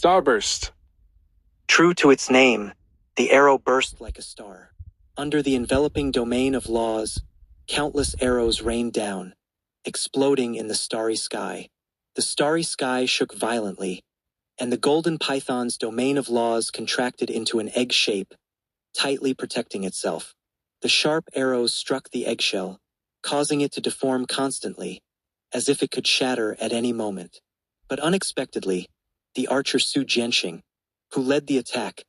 Starburst. True to its name, the arrow burst like a star. Under the enveloping domain of laws, countless arrows rained down, exploding in the starry sky. The starry sky shook violently, and the golden python's domain of laws contracted into an egg shape, tightly protecting itself. The sharp arrows struck the eggshell, causing it to deform constantly, as if it could shatter at any moment. But unexpectedly, the archer Su Jianxing, who led the attack,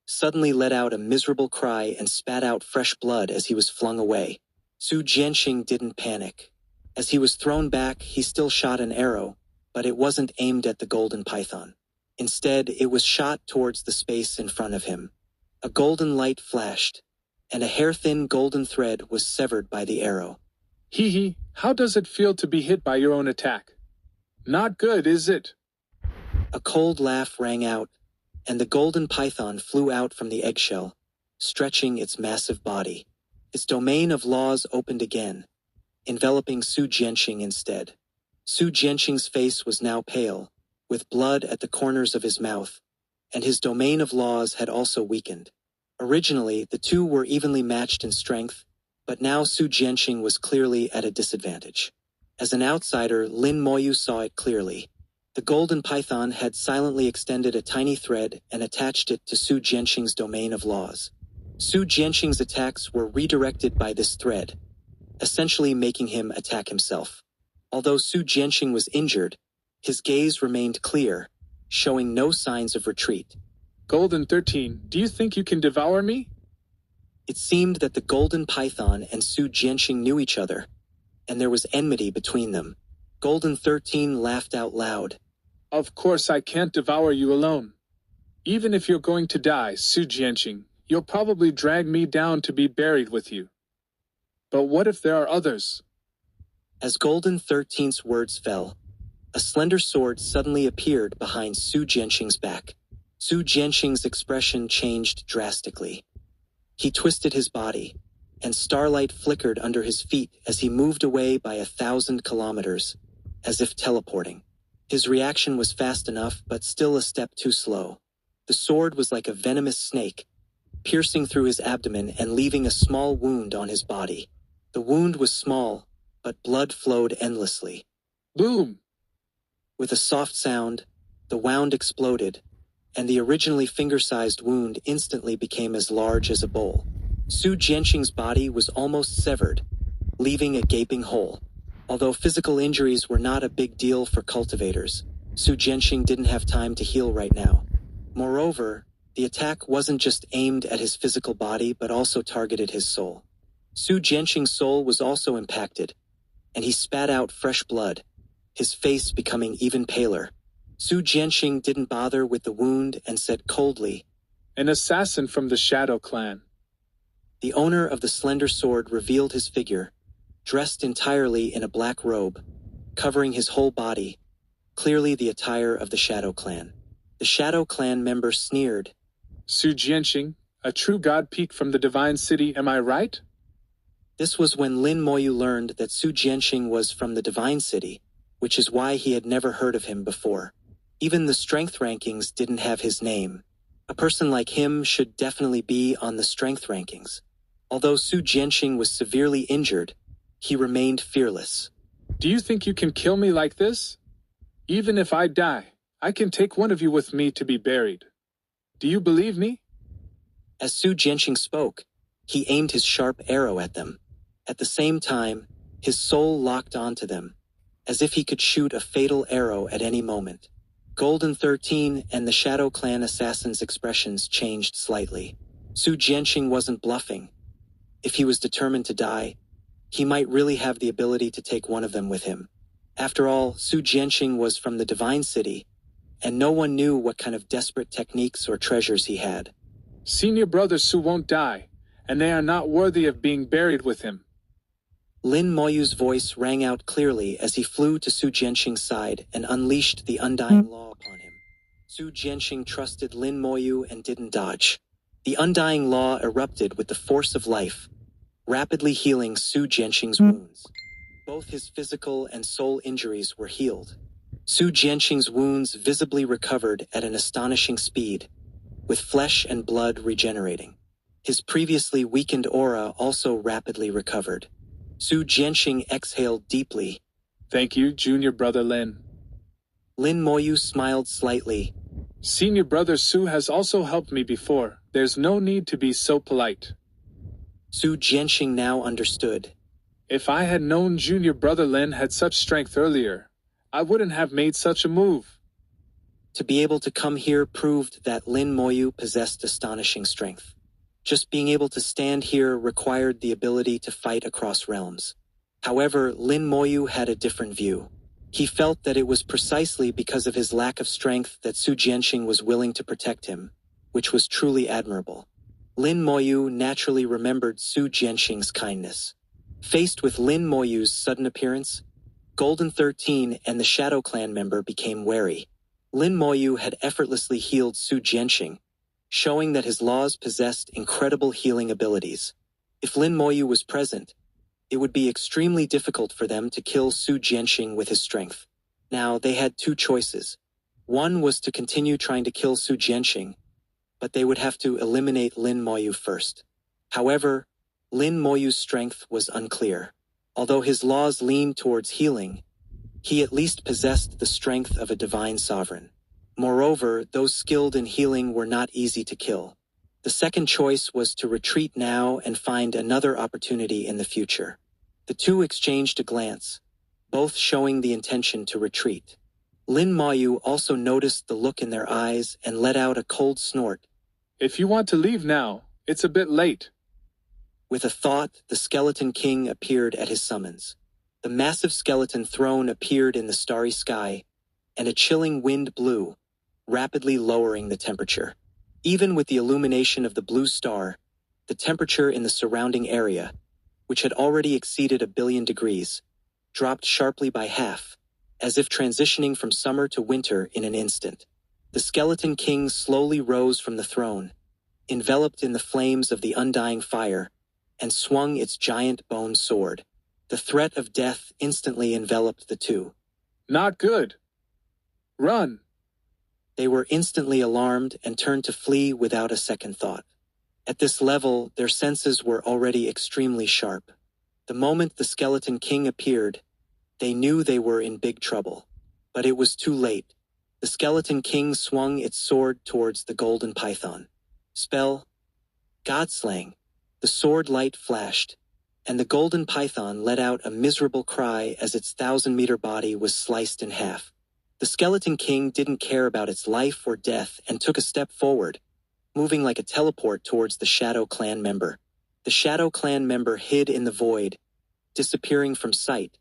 suddenly let out a miserable cry and spat out fresh blood as he was flung away. Su Jianxing didn't panic. As he was thrown back, he still shot an arrow, but it wasn't aimed at the golden python. Instead, it was shot towards the space in front of him. A golden light flashed, and a hair-thin golden thread was severed by the arrow. Hee, how does it feel to be hit by your own attack? Not good, is it? A cold laugh rang out, and the golden python flew out from the eggshell, stretching its massive body. Its domain of laws opened again, enveloping Su Jianxing instead. Su Jianxing's face was now pale, with blood at the corners of his mouth, and his domain of laws had also weakened. Originally, the two were evenly matched in strength, but now Su Jianxing was clearly at a disadvantage. As an outsider, Lin Moyu saw it clearly. The golden python had silently extended a tiny thread and attached it to Su Jianxing's domain of laws. Su Jianxing's attacks were redirected by this thread, essentially making him attack himself. Although Su Jianxing was injured, his gaze remained clear, showing no signs of retreat. Golden 13, do you think you can devour me? It seemed that the golden python and Su Jianxing knew each other, and there was enmity between them. Golden 13 laughed out loud. Of course I can't devour you alone. Even if you're going to die, Su Jianxing, you'll probably drag me down to be buried with you. But what if there are others? As Golden 13's words fell, a slender sword suddenly appeared behind Su Jianxing's back. Su Jianxing's expression changed drastically. He twisted his body, and starlight flickered under his feet as he moved away by 1,000 kilometers, as if teleporting. His reaction was fast enough, but still a step too slow. The sword was like a venomous snake, piercing through his abdomen and leaving a small wound on his body. The wound was small, but blood flowed endlessly. Boom! With a soft sound, the wound exploded, and the originally finger-sized wound instantly became as large as a bowl. Su Jianxing's body was almost severed, leaving a gaping hole. Although physical injuries were not a big deal for cultivators, Su Jianxing didn't have time to heal right now. Moreover, the attack wasn't just aimed at his physical body but also targeted his soul. Su Jianxing's soul was also impacted, and he spat out fresh blood, his face becoming even paler. Su Jianxing didn't bother with the wound and said coldly, "An assassin from the Shadow Clan." The owner of the slender sword revealed his figure, dressed entirely in a black robe, covering his whole body, clearly the attire of the Shadow Clan. The Shadow Clan member sneered. "Su Jianxing, a true god peak from the Divine City, am I right?" This was when Lin Moyu learned that Su Jianxing was from the Divine City, which is why he had never heard of him before. Even the strength rankings didn't have his name. A person like him should definitely be on the strength rankings. Although Su Jianxing was severely injured, he remained fearless. "Do you think you can kill me like this? Even if I die, I can take one of you with me to be buried. Do you believe me?" As Su Jianxing spoke, he aimed his sharp arrow at them. At the same time, his soul locked onto them, as if he could shoot a fatal arrow at any moment. Golden 13 and the Shadow Clan assassin's expressions changed slightly. Su Jianxing wasn't bluffing. If he was determined to die, he might really have the ability to take one of them with him. After all, Su Jianxing was from the Divine City, and no one knew what kind of desperate techniques or treasures he had. "Senior brother Su won't die, and they are not worthy of being buried with him." Lin Moyu's voice rang out clearly as he flew to Su Jianxing's side and unleashed the undying law upon him. Su Jianxing trusted Lin Moyu and didn't dodge. The undying law erupted with the force of life, rapidly healing Su Jianxing's wounds. Both his physical and soul injuries were healed. Su Jianqing's wounds visibly recovered at an astonishing speed, with flesh and blood regenerating. His previously weakened aura also rapidly recovered. Su Jianqing exhaled deeply. Thank you, junior brother Lin. Lin Moyu smiled slightly. Senior brother Su has also helped me before. There's no need to be so polite. Su Jianqing now understood. If I had known junior brother Lin had such strength earlier, I wouldn't have made such a move. To be able to come here proved that Lin Moyu possessed astonishing strength. Just being able to stand here required the ability to fight across realms. However, Lin Moyu had a different view. He felt that it was precisely because of his lack of strength that Su Jianqing was willing to protect him, which was truly admirable. Lin Moyu naturally remembered Su Jianqing's kindness. Faced with Lin Moyu's sudden appearance, Golden 13 and the Shadow Clan member became wary. Lin Moyu had effortlessly healed Su Jianqing, showing that his laws possessed incredible healing abilities. If Lin Moyu was present, it would be extremely difficult for them to kill Su Jianqing with his strength. Now, they had two choices. One was to continue trying to kill Su Jianqing, but they would have to eliminate Lin Moyu first. However, Lin Moyu's strength was unclear. Although his laws leaned towards healing, he at least possessed the strength of a divine sovereign. Moreover, those skilled in healing were not easy to kill. The second choice was to retreat now and find another opportunity in the future. The two exchanged a glance, both showing the intention to retreat. Lin Moyu also noticed the look in their eyes and let out a cold snort. If you want to leave now, it's a bit late. With a thought, the Skeleton King appeared at his summons. The massive skeleton throne appeared in the starry sky, and a chilling wind blew, rapidly lowering the temperature. Even with the illumination of the blue star, the temperature in the surrounding area, which had already exceeded 1 billion degrees, dropped sharply by half, as if transitioning from summer to winter in an instant. The Skeleton King slowly rose from the throne, enveloped in the flames of the undying fire, and swung its giant bone sword. The threat of death instantly enveloped the two. Not good. Run. They were instantly alarmed and turned to flee without a second thought. At this level, their senses were already extremely sharp. The moment the Skeleton King appeared, they knew they were in big trouble. But it was too late. The Skeleton King swung its sword towards the golden python. Spell. Godslaying. The sword light flashed, and the golden python let out a miserable cry as its 1,000-meter body was sliced in half. The Skeleton King didn't care about its life or death and took a step forward, moving like a teleport towards the Shadow Clan member. The Shadow Clan member hid in the void, disappearing from sight,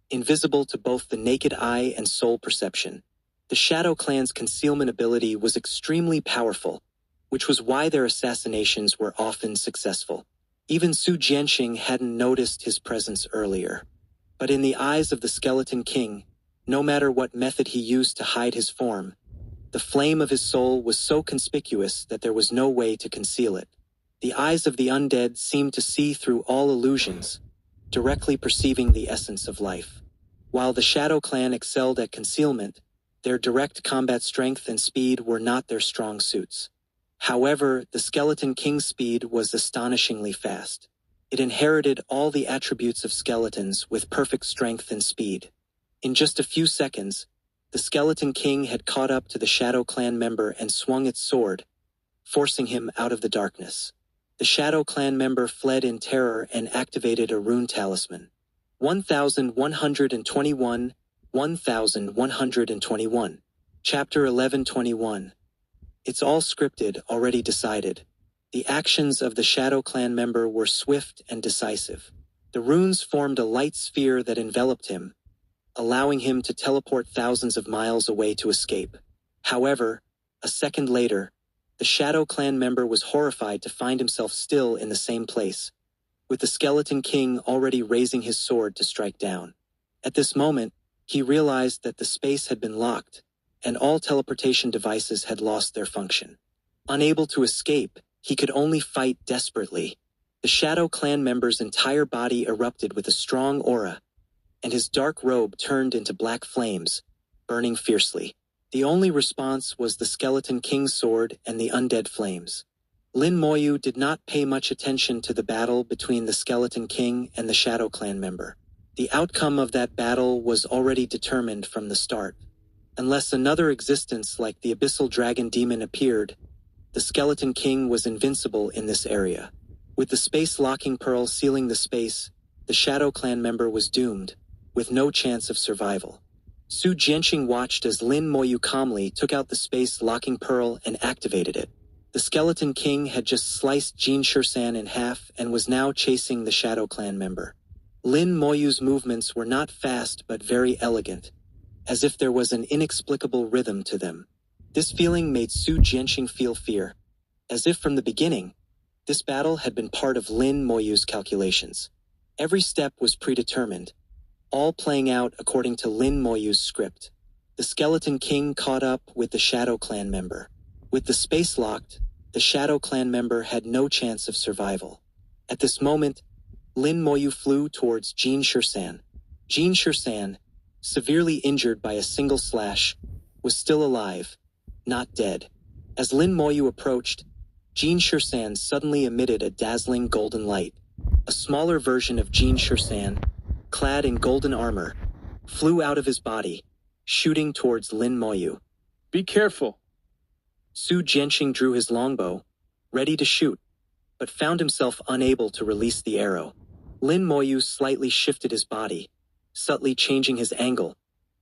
invisible to both the naked eye and soul perception. The Shadow Clan's concealment ability was extremely powerful, which was why their assassinations were often successful. Even Su Jianqing hadn't noticed his presence earlier. But in the eyes of the Skeleton King, no matter what method he used to hide his form, the flame of his soul was so conspicuous that there was no way to conceal it. The eyes of the undead seemed to see through all illusions, directly perceiving the essence of life. While the Shadow Clan excelled at concealment, their direct combat strength and speed were not their strong suits. However, the Skeleton King's speed was astonishingly fast. It inherited all the attributes of skeletons with perfect strength and speed. In just a few seconds, the Skeleton King had caught up to the Shadow Clan member and swung its sword, forcing him out of the darkness. The Shadow Clan member fled in terror and activated a rune talisman. 1121, 1121. Chapter 1121. It's all scripted, already decided. The actions of the Shadow Clan member were swift and decisive. The runes formed a light sphere that enveloped him, allowing him to teleport thousands of miles away to escape. However, a second later, the Shadow Clan member was horrified to find himself still in the same place, with the Skeleton King already raising his sword to strike down. At this moment, he realized that the space had been locked, and all teleportation devices had lost their function. Unable to escape, he could only fight desperately. The Shadow Clan member's entire body erupted with a strong aura, and his dark robe turned into black flames, burning fiercely. The only response was the Skeleton King's sword and the undead flames. Lin Moyu did not pay much attention to the battle between the Skeleton King and the Shadow Clan member. The outcome of that battle was already determined from the start. Unless another existence like the Abyssal Dragon Demon appeared, the Skeleton King was invincible in this area. With the space locking pearl sealing the space, the Shadow Clan member was doomed, with no chance of survival. Su Jianqing watched as Lin Moyu calmly took out the space locking pearl and activated it. The Skeleton King had just sliced Jin Shursan in half and was now chasing the Shadow Clan member. Lin Moyu's movements were not fast but very elegant, as if there was an inexplicable rhythm to them. This feeling made Su Jianqing feel fear, as if from the beginning, this battle had been part of Lin Moyu's calculations. Every step was predetermined, all playing out according to Lin Moyu's script. The Skeleton King caught up with the Shadow Clan member. With the space locked, the Shadow Clan member had no chance of survival. At this moment, Lin Moyu flew towards Jin Shursan. Jin Shursan, severely injured by a single slash, was still alive, not dead. As Lin Moyu approached, Jin Shursan suddenly emitted a dazzling golden light. A smaller version of Jin Shursan, clad in golden armor, flew out of his body, shooting towards Lin Moyu. Be careful. Su Jianqing drew his longbow, ready to shoot, but found himself unable to release the arrow. Lin Moyu slightly shifted his body, subtly changing his angle,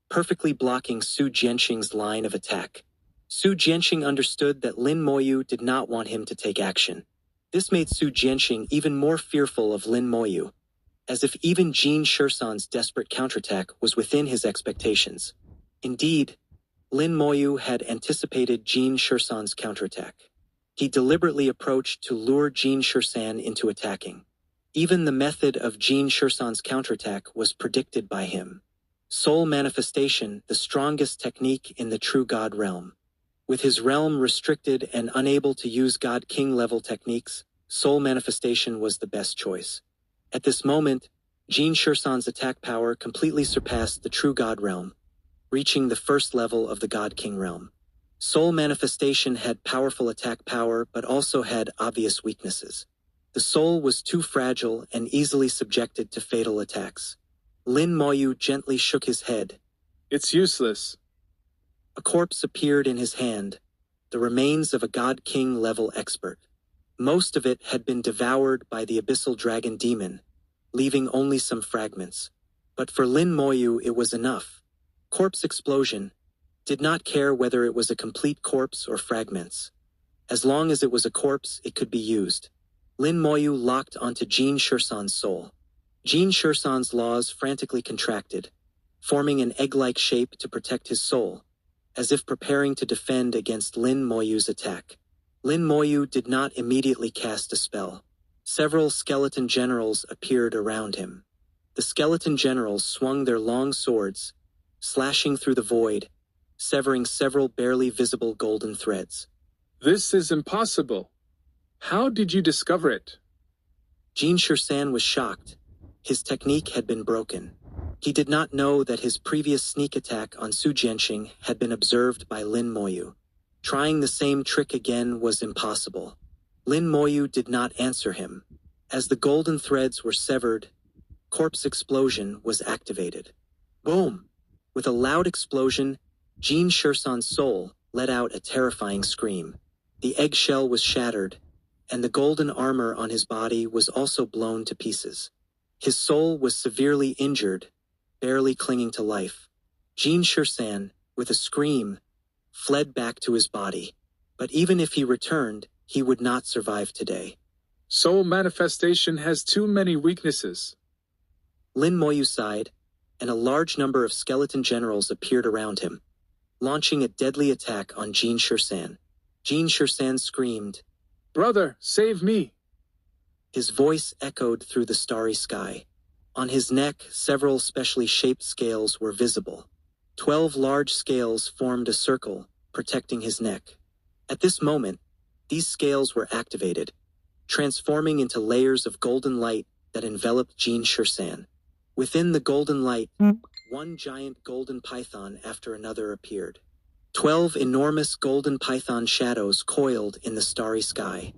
perfectly blocking Su Jianqing's line of attack. Su Jianqing understood that Lin Moyu did not want him to take action. This made Su Jianqing even more fearful of Lin Moyu, as if even Jin Shursan's desperate counterattack was within his expectations. Indeed, Lin Moyu had anticipated Jin Shursan's counterattack. He deliberately approached to lure Jin Shursan into attacking. Even the method of Jin Shursan's counterattack was predicted by him. Soul manifestation, the strongest technique in the true God realm. With his realm restricted and unable to use God King level techniques, soul manifestation was the best choice. At this moment, Jin Shursan's attack power completely surpassed the true God realm, reaching the first level of the God King realm. Soul manifestation had powerful attack power but also had obvious weaknesses. The soul was too fragile and easily subjected to fatal attacks. Lin Moyu gently shook his head. It's useless. A corpse appeared in his hand, the remains of a God King level expert. Most of it had been devoured by the Abyssal Dragon Demon, leaving only some fragments. But for Lin Moyu it was enough. Corpse explosion, did not care whether it was a complete corpse or fragments. As long as it was a corpse, it could be used. Lin Moyu locked onto Jin Shursan's soul. Jin Shursan's laws frantically contracted, forming an egg-like shape to protect his soul, as if preparing to defend against Lin Moyu's attack. Lin Moyu did not immediately cast a spell. Several skeleton generals appeared around him. The skeleton generals swung their long swords, slashing through the void, severing several barely visible golden threads. This is impossible. How did you discover it? Jin Shursan was shocked. His technique had been broken. He did not know that his previous sneak attack on Su Jianqing had been observed by Lin Moyu. Trying the same trick again was impossible. Lin Moyu did not answer him. As the golden threads were severed, corpse explosion was activated. Boom! With a loud explosion, Jin Shursan's soul let out a terrifying scream. The eggshell was shattered, and the golden armor on his body was also blown to pieces. His soul was severely injured, barely clinging to life. Jin Shursan, with a scream, fled back to his body. But even if he returned, he would not survive today. Soul manifestation has too many weaknesses. Lin Moyu sighed, and a large number of skeleton generals appeared around him, launching a deadly attack on Jin Shursan. Jin Shursan screamed, "Brother, save me!" His voice echoed through the starry sky. On his neck, several specially shaped scales were visible. 12 large scales formed a circle, protecting his neck. At this moment, these scales were activated, transforming into layers of golden light that enveloped Jin Shursan. Within the golden light, one giant golden python after another appeared. 12 enormous golden python shadows coiled in the starry sky.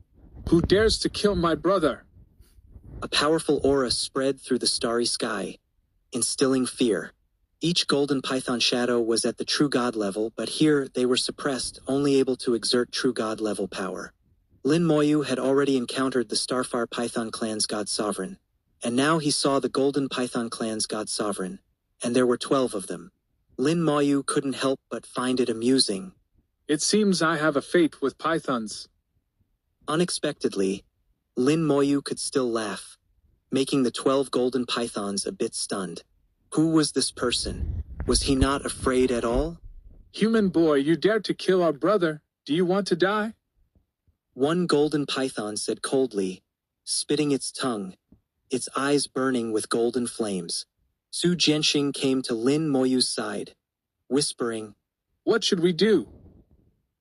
Who dares to kill my brother? A powerful aura spread through the starry sky, instilling fear. Each golden python shadow was at the true god level, but here they were suppressed, only able to exert true god level power. Lin Moyu had already encountered the Starfire Python clan's god sovereign, and now he saw the golden python clan's god sovereign, and there were 12 of them. Lin Moyu couldn't help but find it amusing. It seems I have a fate with pythons. Unexpectedly, Lin Moyu could still laugh, making the 12 golden pythons a bit stunned. Who was this person? Was he not afraid at all? Human boy, you dared to kill our brother. Do you want to die? One golden python said coldly, spitting its tongue, its eyes burning with golden flames. Su Jianxing came to Lin Moyu's side, whispering, What should we do?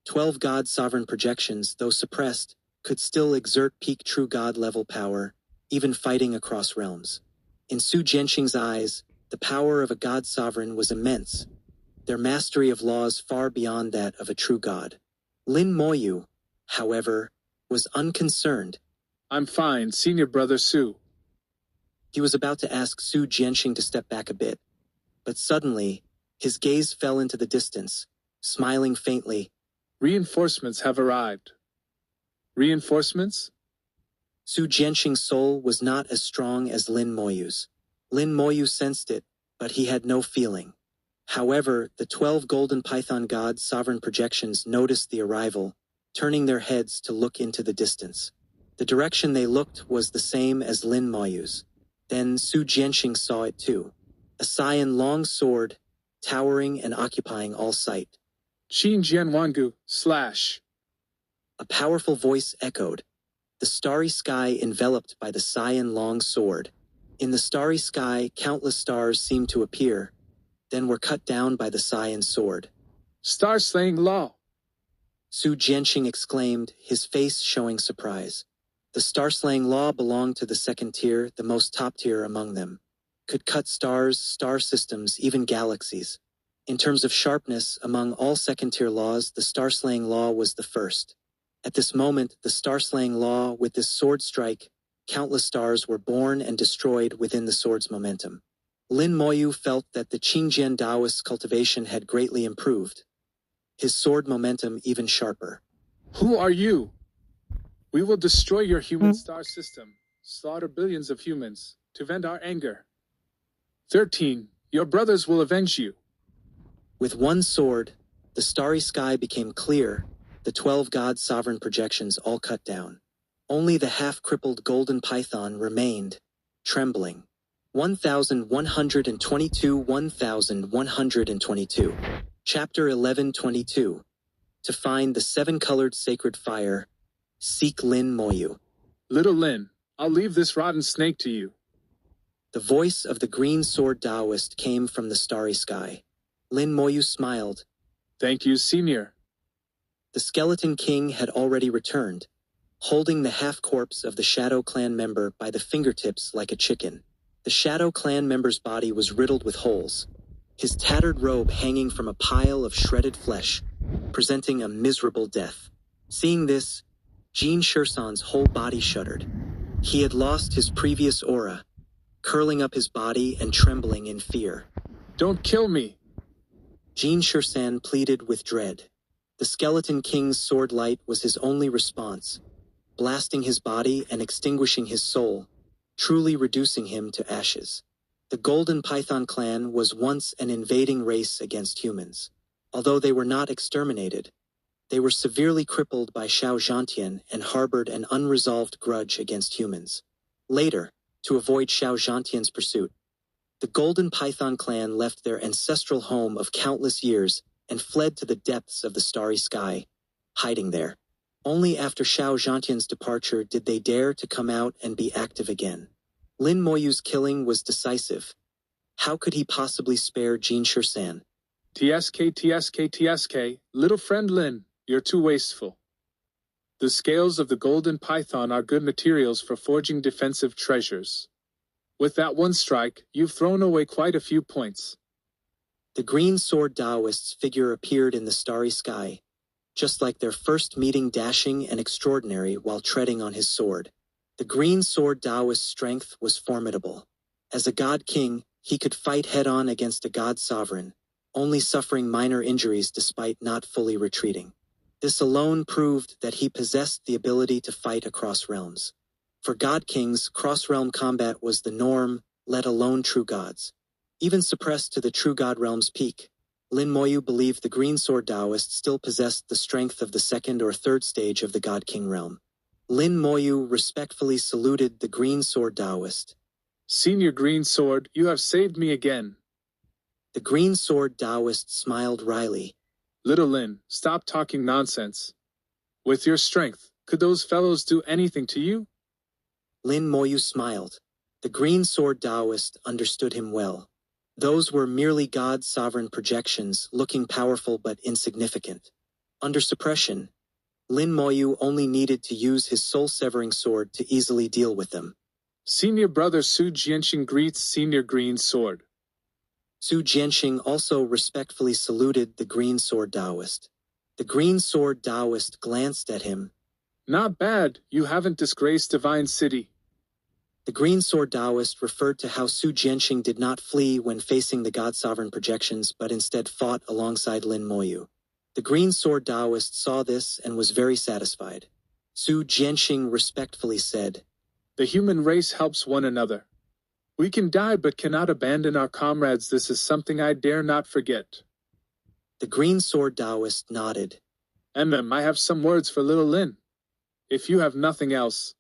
12 god sovereign projections, though suppressed, could still exert peak true god level power, even fighting across realms. In Su Jianxing's eyes, the power of a god sovereign was immense, their mastery of laws far beyond that of a true god. Lin Moyu, however, was unconcerned. I'm fine, senior brother Su. He was about to ask Su Jianxing to step back a bit, but suddenly, his gaze fell into the distance, smiling faintly. Reinforcements have arrived. Reinforcements? Su Jianxing's soul was not as strong as Lin Moyu's. Lin Moyu sensed it, but he had no feeling. However, the 12 golden python god sovereign projections noticed the arrival, turning their heads to look into the distance. The direction they looked was the same as Lin Moyu's. Then Su Jianxing saw it too. A cyan long sword, towering and occupying all sight. Qin Jian Wangu, / A powerful voice echoed. The starry sky enveloped by the cyan long sword. In the starry sky, countless stars seemed to appear, then were cut down by the cyan sword. Star-slaying law. Su Jianxing exclaimed, his face showing surprise. The star-slaying law belonged to the second tier, the most top tier among them. Could cut stars, star systems, even galaxies. In terms of sharpness, among all second-tier laws, the star-slaying law was the first. At this moment, the star-slaying law, with this sword strike, countless stars were born and destroyed within the sword's momentum. Lin Moyu felt that the Qingjian Taoist cultivation had greatly improved, his sword momentum even sharper. Who are you? We will destroy your human star system, slaughter billions of humans, to vent our anger. 13. Your brothers will avenge you. With one sword, the starry sky became clear, the 12 god sovereign projections all cut down. Only the half-crippled golden python remained, trembling. 1122 Chapter 1122. To find the 7-colored sacred fire, seek Lin Moyu. Little Lin, I'll leave this rotten snake to you. The voice of the green sword Taoist came from the starry sky. Lin Moyu smiled. Thank you, senior. The skeleton king had already returned, holding the half-corpse of the Shadow Clan member by the fingertips like a chicken. The Shadow Clan member's body was riddled with holes, his tattered robe hanging from a pile of shredded flesh, presenting a miserable death. Seeing this, Jin Shursan's whole body shuddered. He had lost his previous aura, curling up his body and trembling in fear. Don't kill me! Jin Shursan pleaded with dread. The Skeleton King's sword light was his only response, blasting his body and extinguishing his soul, truly reducing him to ashes. The Golden Python clan was once an invading race against humans. Although they were not exterminated, they were severely crippled by Xiao Zhantian and harbored an unresolved grudge against humans. Later, to avoid Xiao Zhantian's pursuit, the Golden Python clan left their ancestral home of countless years and fled to the depths of the starry sky, hiding there. Only after Xiao Zhantian's departure did they dare to come out and be active again. Lin Moyu's killing was decisive. How could he possibly spare Jin Shursan? TSK, little friend Lin, you're too wasteful. The scales of the golden python are good materials for forging defensive treasures. With that one strike, you've thrown away quite a few points. The green sword Taoist's figure appeared in the starry sky, just like their first meeting, dashing and extraordinary while treading on his sword. The green sword Taoist's strength was formidable. As a god king, he could fight head-on against a god sovereign, only suffering minor injuries despite not fully retreating. This alone proved that he possessed the ability to fight across realms. For god kings, cross-realm combat was the norm, let alone true gods. Even suppressed to the true god realm's peak, Lin Moyu believed the green sword Taoist still possessed the strength of the second or third stage of the god king realm. Lin Moyu respectfully saluted the green sword Taoist. Senior Green Sword, you have saved me again. The green sword Taoist smiled wryly. Little Lin, stop talking nonsense. With your strength, could those fellows do anything to you? Lin Moyu smiled. The green sword Taoist understood him well. Those were merely god sovereign projections, looking powerful but insignificant. Under suppression, Lin Moyu only needed to use his soul-severing sword to easily deal with them. Senior brother Su Jianxing greets Senior Green Sword. Su Jianxing also respectfully saluted the green sword Taoist. The green sword Taoist glanced at him. Not bad, you haven't disgraced Divine City. The green sword Taoist referred to how Su Jianxing did not flee when facing the god-sovereign projections but instead fought alongside Lin Moyu. The green sword Taoist saw this and was very satisfied. Su Jianxing respectfully said, The human race helps one another. We can die but cannot abandon our comrades. This is something I dare not forget. The green sword Taoist nodded. I have some words for little Lin. If you have nothing else.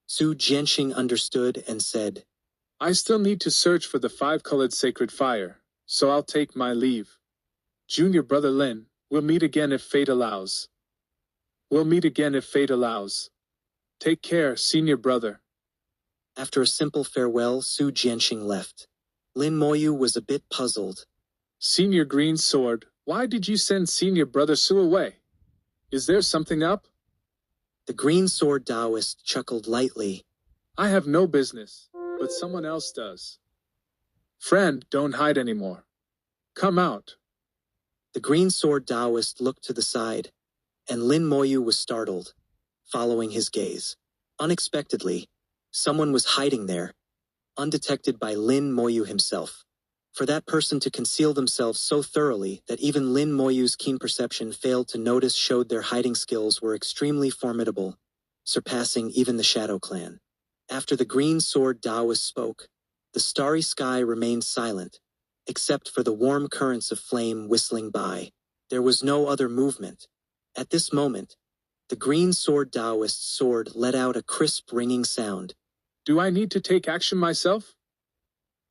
Su Jianxing understood and said, I still need to search for the five-colored sacred fire, so I'll take my leave. Junior brother Lin, we'll meet again if fate allows. We'll meet again if fate allows. Take care, senior brother. After a simple farewell, Su Jianxing left. Lin Moyu was a bit puzzled. Senior Green Sword, why did you send senior brother Su away? Is there something up? The green sword Taoist chuckled lightly. I have no business, but someone else does. Friend, don't hide anymore. Come out. The green sword Taoist looked to the side, and Lin Moyu was startled, following his gaze. Unexpectedly, someone was hiding there, undetected by Lin Moyu himself. For that person to conceal themselves so thoroughly that even Lin Moyu's keen perception failed to notice showed their hiding skills were extremely formidable, surpassing even the Shadow Clan. After the green sword Taoist spoke, the starry sky remained silent, except for the warm currents of flame whistling by. There was no other movement. At this moment, the green sword Taoist's sword let out a crisp ringing sound. Do I need to take action myself?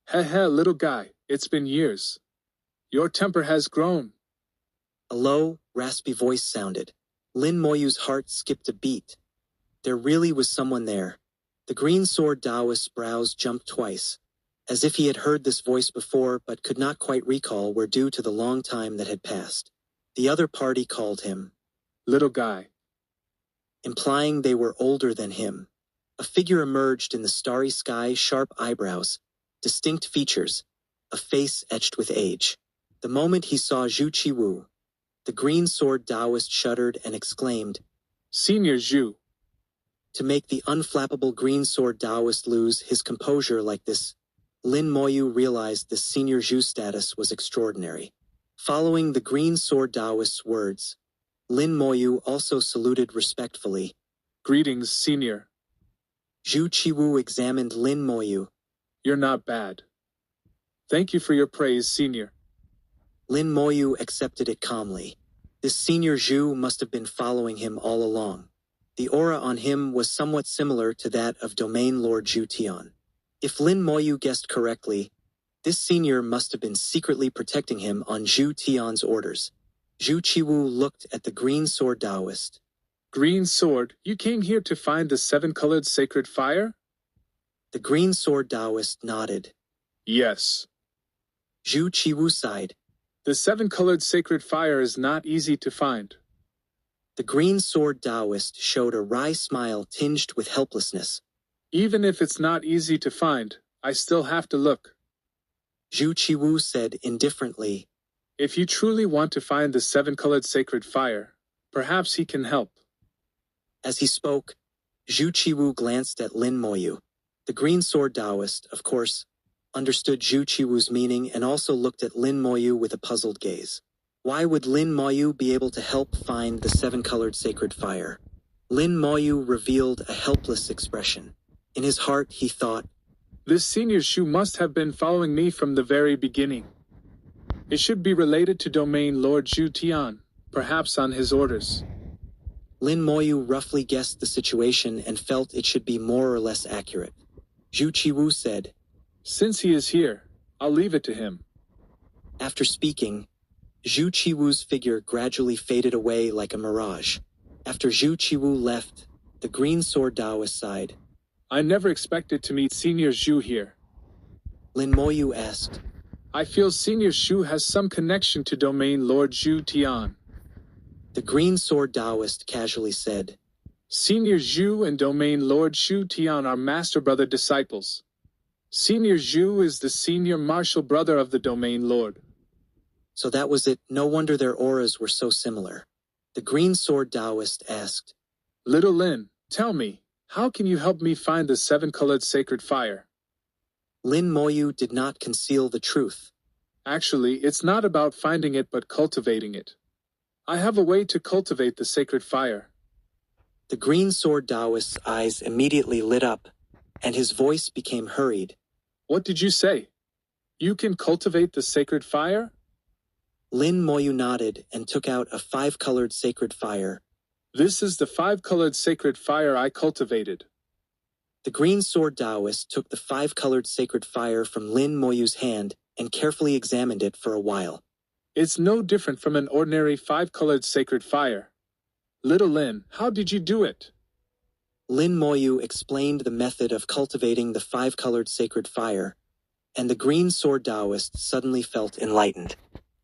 Heh, little guy, it's been years. Your temper has grown. A low, raspy voice sounded. Lin Moyu's heart skipped a beat. There really was someone there. The green sword Taoist's brows jumped twice, as if he had heard this voice before but could not quite recall where due to the long time that had passed. The other party called him Little guy, implying they were older than him. A figure emerged in the starry sky, sharp eyebrows, distinct features, a face etched with age. The moment he saw Zhu Qiwu, the green sword Taoist shuddered and exclaimed, Senior Zhu. To make the unflappable green sword Taoist lose his composure like this, Lin Moyu realized the senior Zhu status was extraordinary. Following the green sword Taoist's words, Lin Moyu also saluted respectfully. Greetings, senior. Zhu Qiwu examined Lin Moyu. You're not bad. Thank you for your praise, senior. Lin Moyu accepted it calmly. This senior Zhu must have been following him all along. The aura on him was somewhat similar to that of Domain Lord Zhu Tian. If Lin Moyu guessed correctly, this senior must have been secretly protecting him on Zhu Tian's orders. Zhu Qiwu looked at the green sword Taoist. Green sword, you came here to find the seven-colored sacred fire? The green sword Taoist nodded. Yes. Zhu Qiwu sighed. The seven-colored sacred fire is not easy to find. The green sword Taoist showed a wry smile tinged with helplessness. Even if it's not easy to find, I still have to look. Zhu Qiwu said indifferently. If you truly want to find the seven-colored sacred fire, perhaps he can help. As he spoke, Zhu Qiwu glanced at Lin Moyu. The green sword Taoist, of course, understood Zhu Qiwu's meaning and also looked at Lin Moyu with a puzzled gaze. Why would Lin Moyu be able to help find the seven-colored sacred fire? Lin Moyu revealed a helpless expression. In his heart, he thought, This senior Shu must have been following me from the very beginning. It should be related to domain Lord Zhu Tian, perhaps on his orders. Lin Moyu roughly guessed the situation and felt it should be more or less accurate. Zhu Qiwu said, Since he is here, I'll leave it to him. After speaking, Zhu Qiwu's figure gradually faded away like a mirage. After Zhu Qiwu left, the green sword Taoist sighed. I never expected to meet Senior Zhu here. Lin Moyu asked, I feel Senior Shu has some connection to domain Lord Zhu Tian. The green sword Taoist casually said, Senior Zhu and domain Lord Zhu Tian are master brother disciples. Senior Zhu is the senior martial brother of the domain lord. So that was it. No wonder their auras were so similar. The green sword Taoist asked, Little Lin, tell me, how can you help me find the seven-colored sacred fire? Lin Moyu did not conceal the truth. Actually, it's not about finding it but cultivating it. I have a way to cultivate the sacred fire. The green sword Taoist's eyes immediately lit up, and his voice became hurried. What did you say? You can cultivate the sacred fire? Lin Moyu nodded and took out a five-colored sacred fire. This is the five-colored sacred fire I cultivated. The green sword Taoist took the five-colored sacred fire from Lin Moyu's hand and carefully examined it for a while. It's no different from an ordinary five-colored sacred fire. Little Lin, how did you do it? Lin Moyu explained the method of cultivating the five-colored sacred fire, and the green sword Taoist suddenly felt enlightened.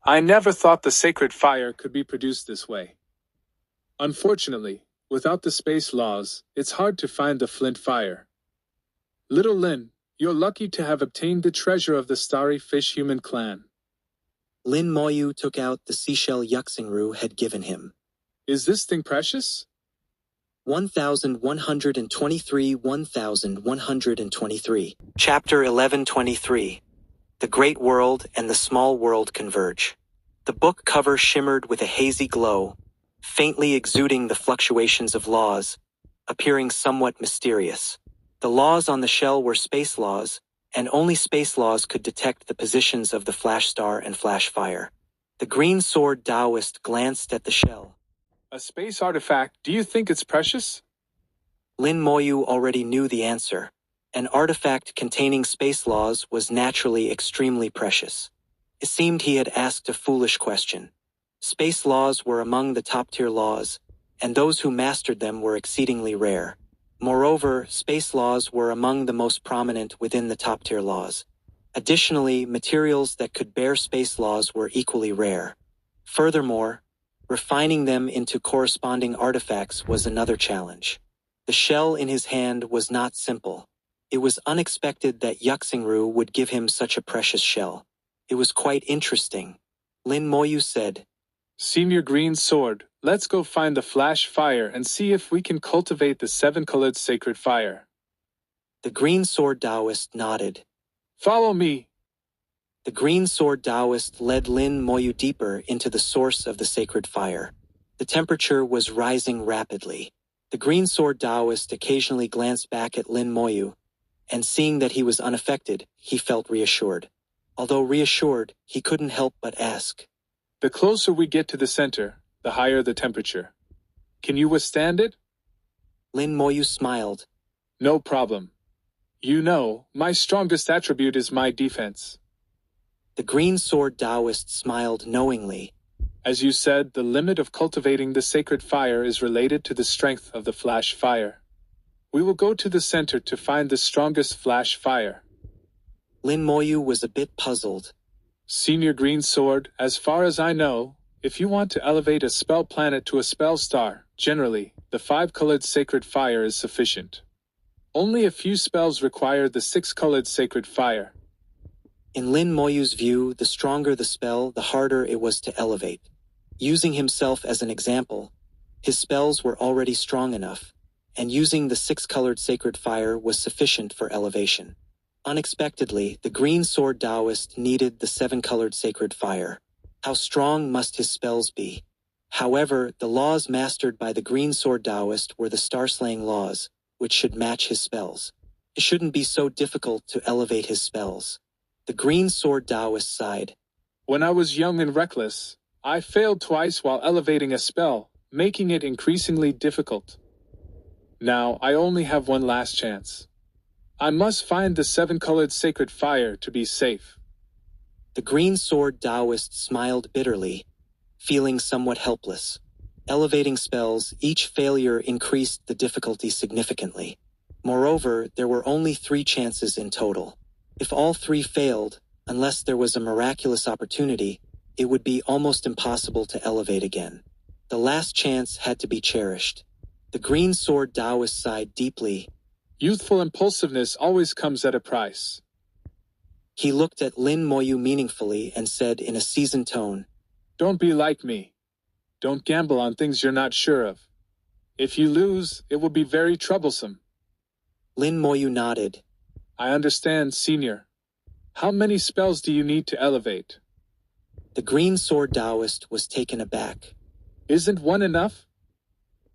I never thought the sacred fire could be produced this way. Unfortunately, without the space laws, it's hard to find the flint fire. Little Lin, you're lucky to have obtained the treasure of the starry fish human clan. Lin Moyu took out the seashell Yuxingru had given him. Is this thing precious? 1123 1123. Chapter 1123. The Great World and the Small World Converge. The book cover shimmered with a hazy glow, faintly exuding the fluctuations of laws, appearing somewhat mysterious. The laws on the shell were space laws, and only space laws could detect the positions of the flash star and flash fire. The green sword Taoist glanced at the shell. A space artifact, do you think it's precious? Lin Moyu already knew the answer. An artifact containing space laws was naturally extremely precious. It seemed he had asked a foolish question. Space laws were among the top-tier laws, and those who mastered them were exceedingly rare. Moreover, space laws were among the most prominent within the top-tier laws. Additionally, materials that could bear space laws were equally rare. Furthermore, refining them into corresponding artifacts was another challenge. The shell in his hand was not simple. It was unexpected that Yuxingru would give him such a precious shell. It was quite interesting. Lin Moyu said, Senior Green Sword, let's go find the flash fire and see if we can cultivate the seven-colored sacred fire. The green sword Taoist nodded. Follow me. The green sword Taoist led Lin Moyu deeper into the source of the sacred fire. The temperature was rising rapidly. The green sword Taoist occasionally glanced back at Lin Moyu, and seeing that he was unaffected, he felt reassured. Although reassured, he couldn't help but ask. The closer we get to the center, the higher the temperature. Can you withstand it? Lin Moyu smiled. No problem. You know, my strongest attribute is my defense. The green sword Taoist smiled knowingly. As you said, the limit of cultivating the sacred fire is related to the strength of the flash fire. We will go to the center to find the strongest flash fire. Lin Moyu was a bit puzzled. Senior Green Sword, as far as I know, if you want to elevate a spell planet to a spell star, generally, the five-colored sacred fire is sufficient. Only a few spells require the six-colored sacred fire. In Lin Moyu's view, the stronger the spell, the harder it was to elevate. Using himself as an example, his spells were already strong enough, and using the six-colored sacred fire was sufficient for elevation. Unexpectedly, the green sword Taoist needed the seven-colored sacred fire. How strong must his spells be? However, the laws mastered by the green sword Taoist were the star-slaying laws, which should match his spells. It shouldn't be so difficult to elevate his spells. The green sword Taoist sighed. When I was young and reckless, I failed twice while elevating a spell, making it increasingly difficult. Now I only have one last chance. I must find the seven-colored sacred fire to be safe. The green sword Taoist smiled bitterly, feeling somewhat helpless. Elevating spells, each failure increased the difficulty significantly. Moreover, there were only 3 chances in total. If all 3 failed, unless there was a miraculous opportunity, it would be almost impossible to elevate again. The last chance had to be cherished. The green sword Taoist sighed deeply. Youthful impulsiveness always comes at a price. He looked at Lin Moyu meaningfully and said in a seasoned tone, Don't be like me. Don't gamble on things you're not sure of. If you lose, it will be very troublesome. Lin Moyu nodded. I understand, Senior. How many spells do you need to elevate? The green sword Taoist was taken aback. Isn't one enough?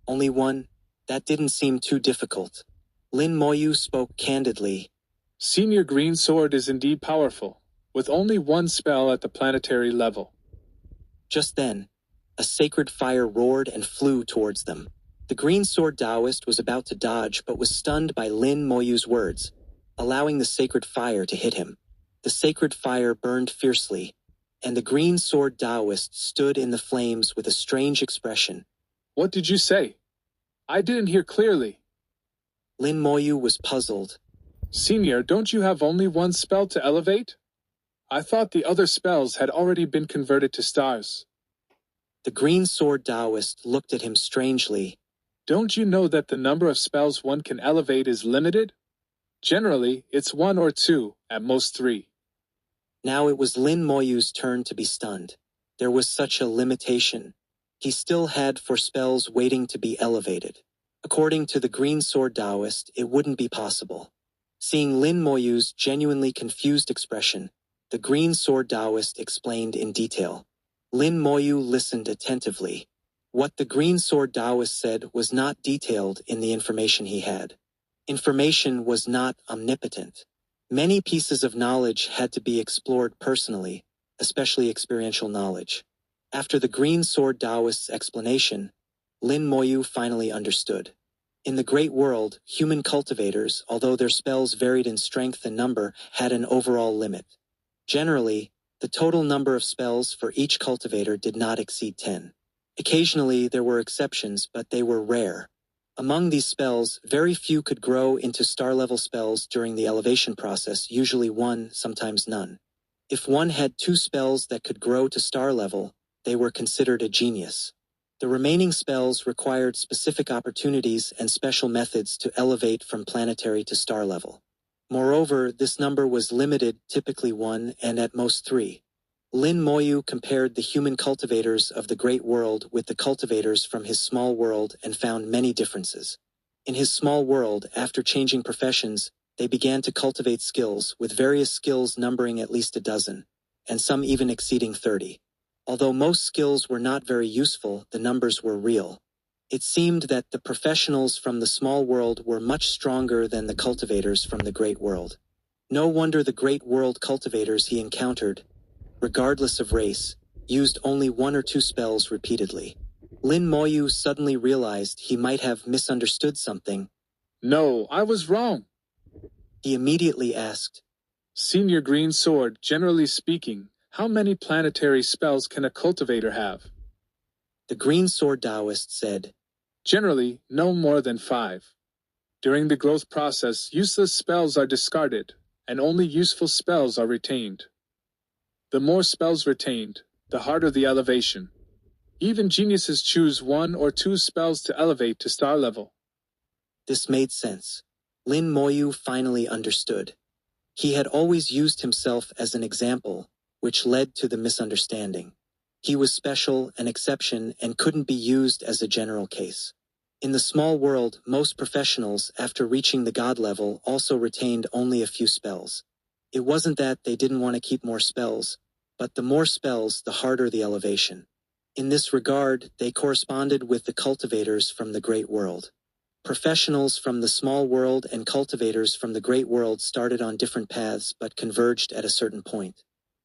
Only one? That didn't seem too difficult. Lin Moyu spoke candidly. Senior Green Sword is indeed powerful, with only one spell at the planetary level. Just then, a sacred fire roared and flew towards them. The green sword Taoist was about to dodge but was stunned by Lin Moyu's words, allowing the sacred fire to hit him. The sacred fire burned fiercely, and the green sword Taoist stood in the flames with a strange expression. What did you say? I didn't hear clearly. Lin Moyu was puzzled. Senior, don't you have only one spell to elevate? I thought the other spells had already been converted to stars. The green sword Taoist looked at him strangely. Don't you know that the number of spells one can elevate is limited? Generally, it's 1 or 2, at most 3. Now it was Lin Moyu's turn to be stunned. There was such a limitation. He still had 4 spells waiting to be elevated. According to the green sword Taoist, it wouldn't be possible. Seeing Lin Moyu's genuinely confused expression, the green sword Taoist explained in detail. Lin Moyu listened attentively. What the green sword Taoist said was not detailed in the information he had. Information was not omnipotent. Many pieces of knowledge had to be explored personally, especially experiential knowledge. After the green sword Taoist's explanation, Lin Moyu finally understood. In the great world, human cultivators, although their spells varied in strength and number, had an overall limit. Generally, the total number of spells for each cultivator did not exceed 10. Occasionally, there were exceptions, but they were rare. Among these spells, very few could grow into star-level spells during the elevation process, usually 1, sometimes none. If one had 2 spells that could grow to star level, they were considered a genius. The remaining spells required specific opportunities and special methods to elevate from planetary to star level. Moreover, this number was limited, typically 1 and at most 3. Lin Moyu compared the human cultivators of the great world with the cultivators from his small world and found many differences. In his small world, after changing professions, they began to cultivate skills, with various skills numbering at least a dozen, and some even exceeding 30. Although most skills were not very useful, the numbers were real. It seemed that the professionals from the small world were much stronger than the cultivators from the great world. No wonder the great world cultivators he encountered, regardless of race, used only 1 or 2 spells repeatedly. Lin Moyu suddenly realized he might have misunderstood something. No, I was wrong. He immediately asked, Senior Green Sword, generally speaking, how many planetary spells can a cultivator have? The green sword Taoist said, Generally, no more than 5. During the growth process, useless spells are discarded, and only useful spells are retained. The more spells retained, the harder the elevation. Even geniuses choose 1 or 2 spells to elevate to star level. This made sense. Lin Moyu finally understood. He had always used himself as an example, which led to the misunderstanding. He was special, an exception, and couldn't be used as a general case. In the small world, most professionals, after reaching the god level, also retained only a few spells. It wasn't that they didn't want to keep more spells, but the more spells, the harder the elevation. In this regard, they corresponded with the cultivators from the great world. Professionals from the small world and cultivators from the great world started on different paths but converged at a certain point.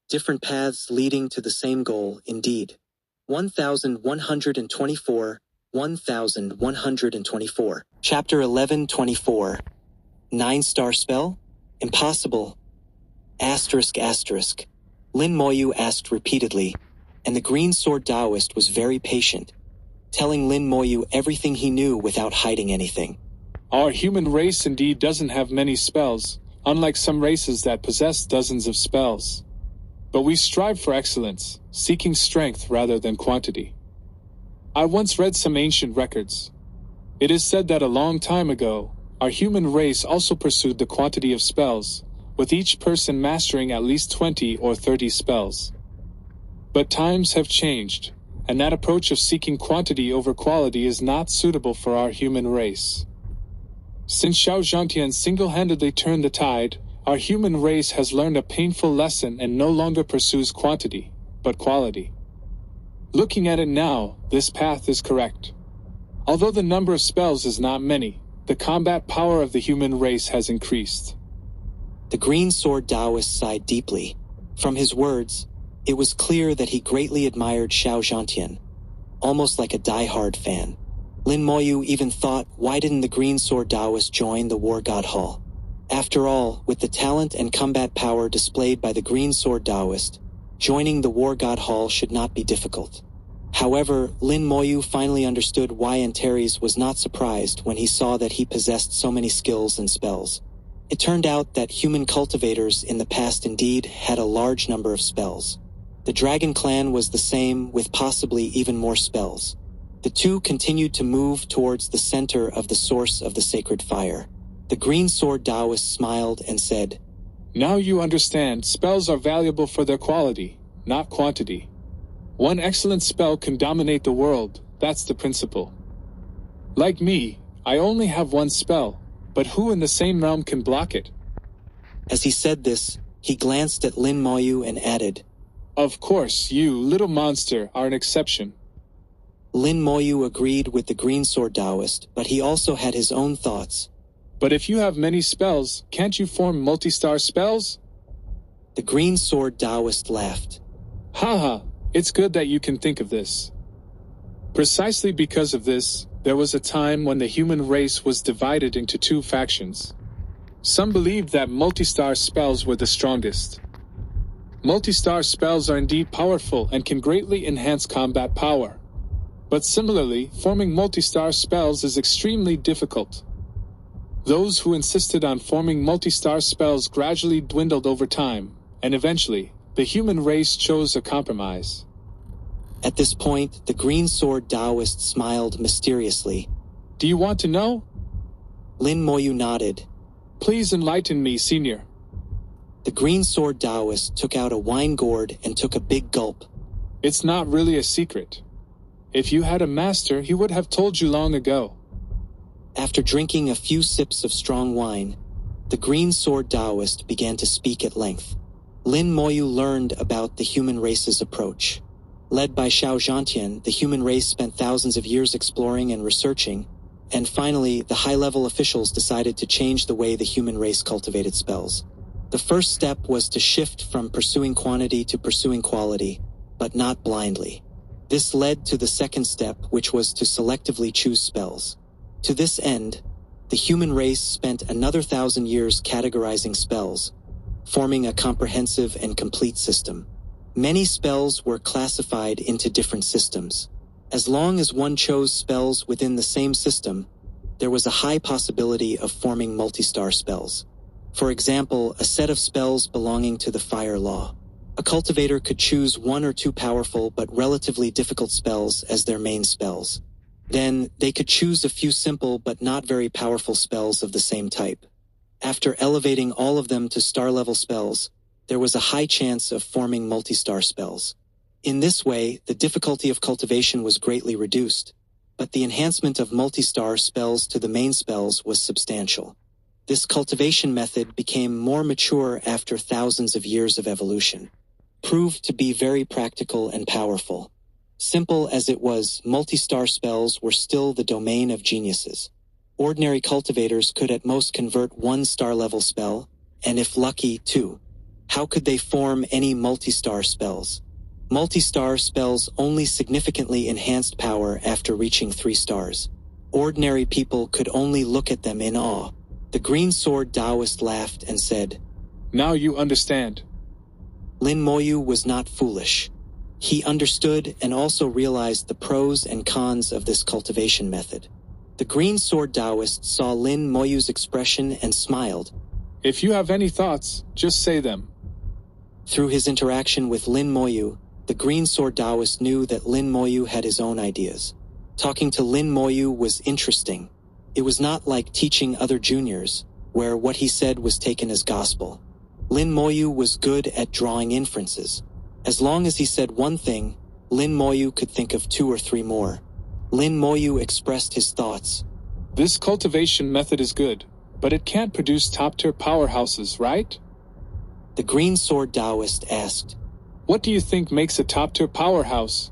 Different paths leading to the same goal, indeed. 1124, 1124. Chapter 1124. 9-star spell? Impossible. Asterisk asterisk. Lin Moyu asked repeatedly, and the green sword Taoist was very patient, telling Lin Moyu everything he knew without hiding anything. Our human race indeed doesn't have many spells, unlike some races that possess dozens of spells. But we strive for excellence, seeking strength rather than quantity. I once read some ancient records. It is said that a long time ago, our human race also pursued the quantity of spells, with each person mastering at least 20 or 30 spells. But times have changed, and that approach of seeking quantity over quality is not suitable for our human race. Since Xiao Zhangtian single-handedly turned the tide, our human race has learned a painful lesson and no longer pursues quantity, but quality. Looking at it now, this path is correct. Although the number of spells is not many, the combat power of the human race has increased. The green sword Taoist sighed deeply. From his words, it was clear that he greatly admired Xiao Zhangtian, almost like a die-hard fan. Lin Moyu even thought, why didn't the green sword Taoist join the War God Hall? After all, with the talent and combat power displayed by the green sword Taoist, joining the War God Hall should not be difficult. However, Lin Moyu finally understood why Antares was not surprised when he saw that he possessed so many skills and spells. It turned out that human cultivators in the past indeed had a large number of spells. The Dragon Clan was the same, with possibly even more spells. The two continued to move towards the center of the source of the sacred fire. The green sword Taoist smiled and said, Now you understand, spells are valuable for their quality, not quantity. One excellent spell can dominate the world, that's the principle. Like me, I only have one spell, but who in the same realm can block it? As he said this, he glanced at Lin Moyu and added, Of course, you, little monster, are an exception. Lin Moyu agreed with the green sword Taoist, but he also had his own thoughts. But if you have many spells, can't you form multi-star spells? The green sword Taoist laughed. Haha, it's good that you can think of this. Precisely because of this, there was a time when the human race was divided into two factions. Some believed that multi-star spells were the strongest. Multi-star spells are indeed powerful and can greatly enhance combat power. But similarly, forming multi-star spells is extremely difficult. Those who insisted on forming multi-star spells gradually dwindled over time, and eventually, the human race chose a compromise. At this point, the green sword Taoist smiled mysteriously. Do you want to know? Lin Moyu nodded. Please enlighten me, senior. The green sword Taoist took out a wine gourd and took a big gulp. It's not really a secret. If you had a master, he would have told you long ago. After drinking a few sips of strong wine, the green sword Taoist began to speak at length. Lin Moyu learned about the human race's approach. Led by Xiao Zhangtian, the human race spent thousands of years exploring and researching, and finally, the high-level officials decided to change the way the human race cultivated spells. The first step was to shift from pursuing quantity to pursuing quality, but not blindly. This led to the second step, which was to selectively choose spells. To this end, the human race spent another 1,000 years categorizing spells, forming a comprehensive and complete system. Many spells were classified into different systems. As long as one chose spells within the same system, there was a high possibility of forming multi-star spells. For example, a set of spells belonging to the fire law. A cultivator could choose one or two powerful but relatively difficult spells as their main spells. Then, they could choose a few simple but not very powerful spells of the same type. After elevating all of them to star-level spells, there was a high chance of forming multi-star spells. In this way, the difficulty of cultivation was greatly reduced, but the enhancement of multi-star spells to the main spells was substantial. This cultivation method became more mature after thousands of years of evolution, proved to be very practical and powerful. Simple as it was, multi-star spells were still the domain of geniuses. Ordinary cultivators could at most convert one star-level spell, and if lucky, two. How could they form any multi-star spells? Multi-star spells only significantly enhanced power after reaching 3 stars. Ordinary people could only look at them in awe. The green sword Taoist laughed and said, "Now you understand." Lin Moyu was not foolish. He understood and also realized the pros and cons of this cultivation method. The green sword Taoist saw Lin Moyu's expression and smiled. "If you have any thoughts, just say them." Through his interaction with Lin Moyu, the green sword Taoist knew that Lin Moyu had his own ideas. Talking to Lin Moyu was interesting. It was not like teaching other juniors, where what he said was taken as gospel. Lin Moyu was good at drawing inferences. As long as he said one thing, Lin Moyu could think of 2 or 3 more. Lin Moyu expressed his thoughts. "This cultivation method is good, but it can't produce top-tier powerhouses, right?" The green sword Taoist asked. "What do you think makes a top-tier powerhouse?"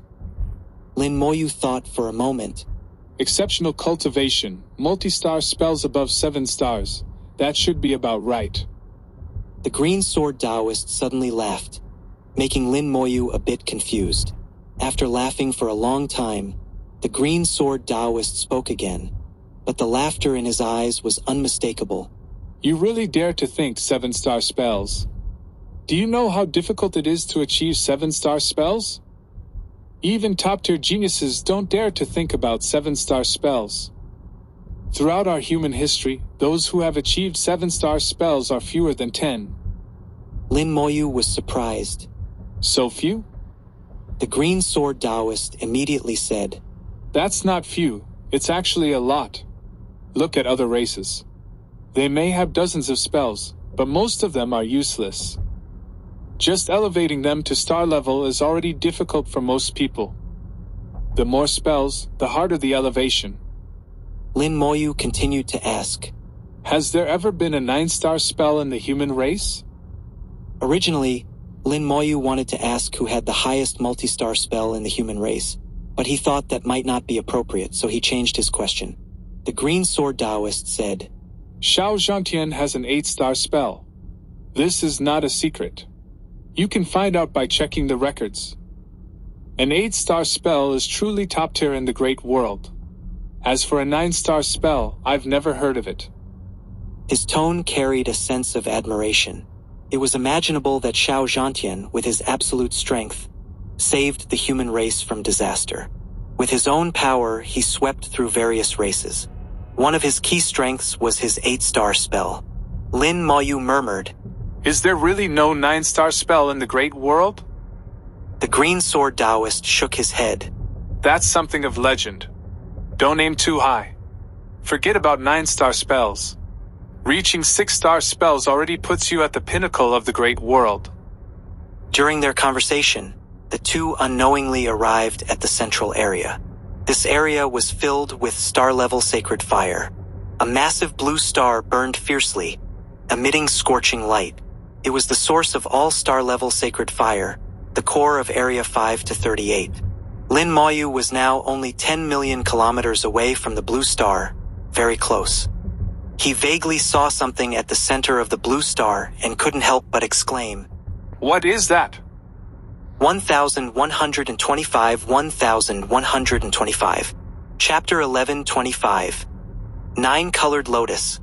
Lin Moyu thought for a moment. "Exceptional cultivation, multi-star spells above 7 stars. That should be about right." The green sword Taoist suddenly laughed, making Lin Moyu a bit confused. After laughing for a long time, the green sword Taoist spoke again, but the laughter in his eyes was unmistakable. "You really dare to think 7-star spells? Do you know how difficult it is to achieve 7-star spells? Even top-tier geniuses don't dare to think about 7-star spells. Throughout our human history, those who have achieved 7-star spells are fewer than 10. Lin Moyu was surprised. So few? The green sword Taoist immediately said, "That's not few, it's actually a lot. Look at other races. They may have dozens of spells, but most of them are useless. Just elevating them to star level is already difficult for most people. The more spells, the harder the elevation." Lin Moyu continued to ask, "Has there ever been a 9-star spell in the human race?" Originally, Lin Moyu wanted to ask who had the highest multi-star spell in the human race, but he thought that might not be appropriate, so he changed his question. The green sword Taoist said, "Xiao Zhantian has an 8-star spell. This is not a secret. You can find out by checking the records. An 8-star spell is truly top tier in the great world. As for a 9-star spell, I've never heard of it." His tone carried a sense of admiration. It was imaginable that Xiao Zhantian, with his absolute strength, saved the human race from disaster. With his own power, he swept through various races. One of his key strengths was his 8-star spell. Lin Moyu murmured, "Is there really no 9-star spell in the great world?" The green sword Taoist shook his head. "That's something of legend. Don't aim too high. Forget about 9-star spells. Reaching 6-star spells already puts you at the pinnacle of the great world." During their conversation, the two unknowingly arrived at the central area. This area was filled with star-level sacred fire. A massive blue star burned fiercely, emitting scorching light. It was the source of all star-level sacred fire, the core of Area 5 to 38. Lin Moyu was now only 10 million kilometers away from the blue star, very close. He vaguely saw something at the center of the blue star and couldn't help but exclaim, "What is that?" 1125 1125. Chapter 1125. 9-colored lotus.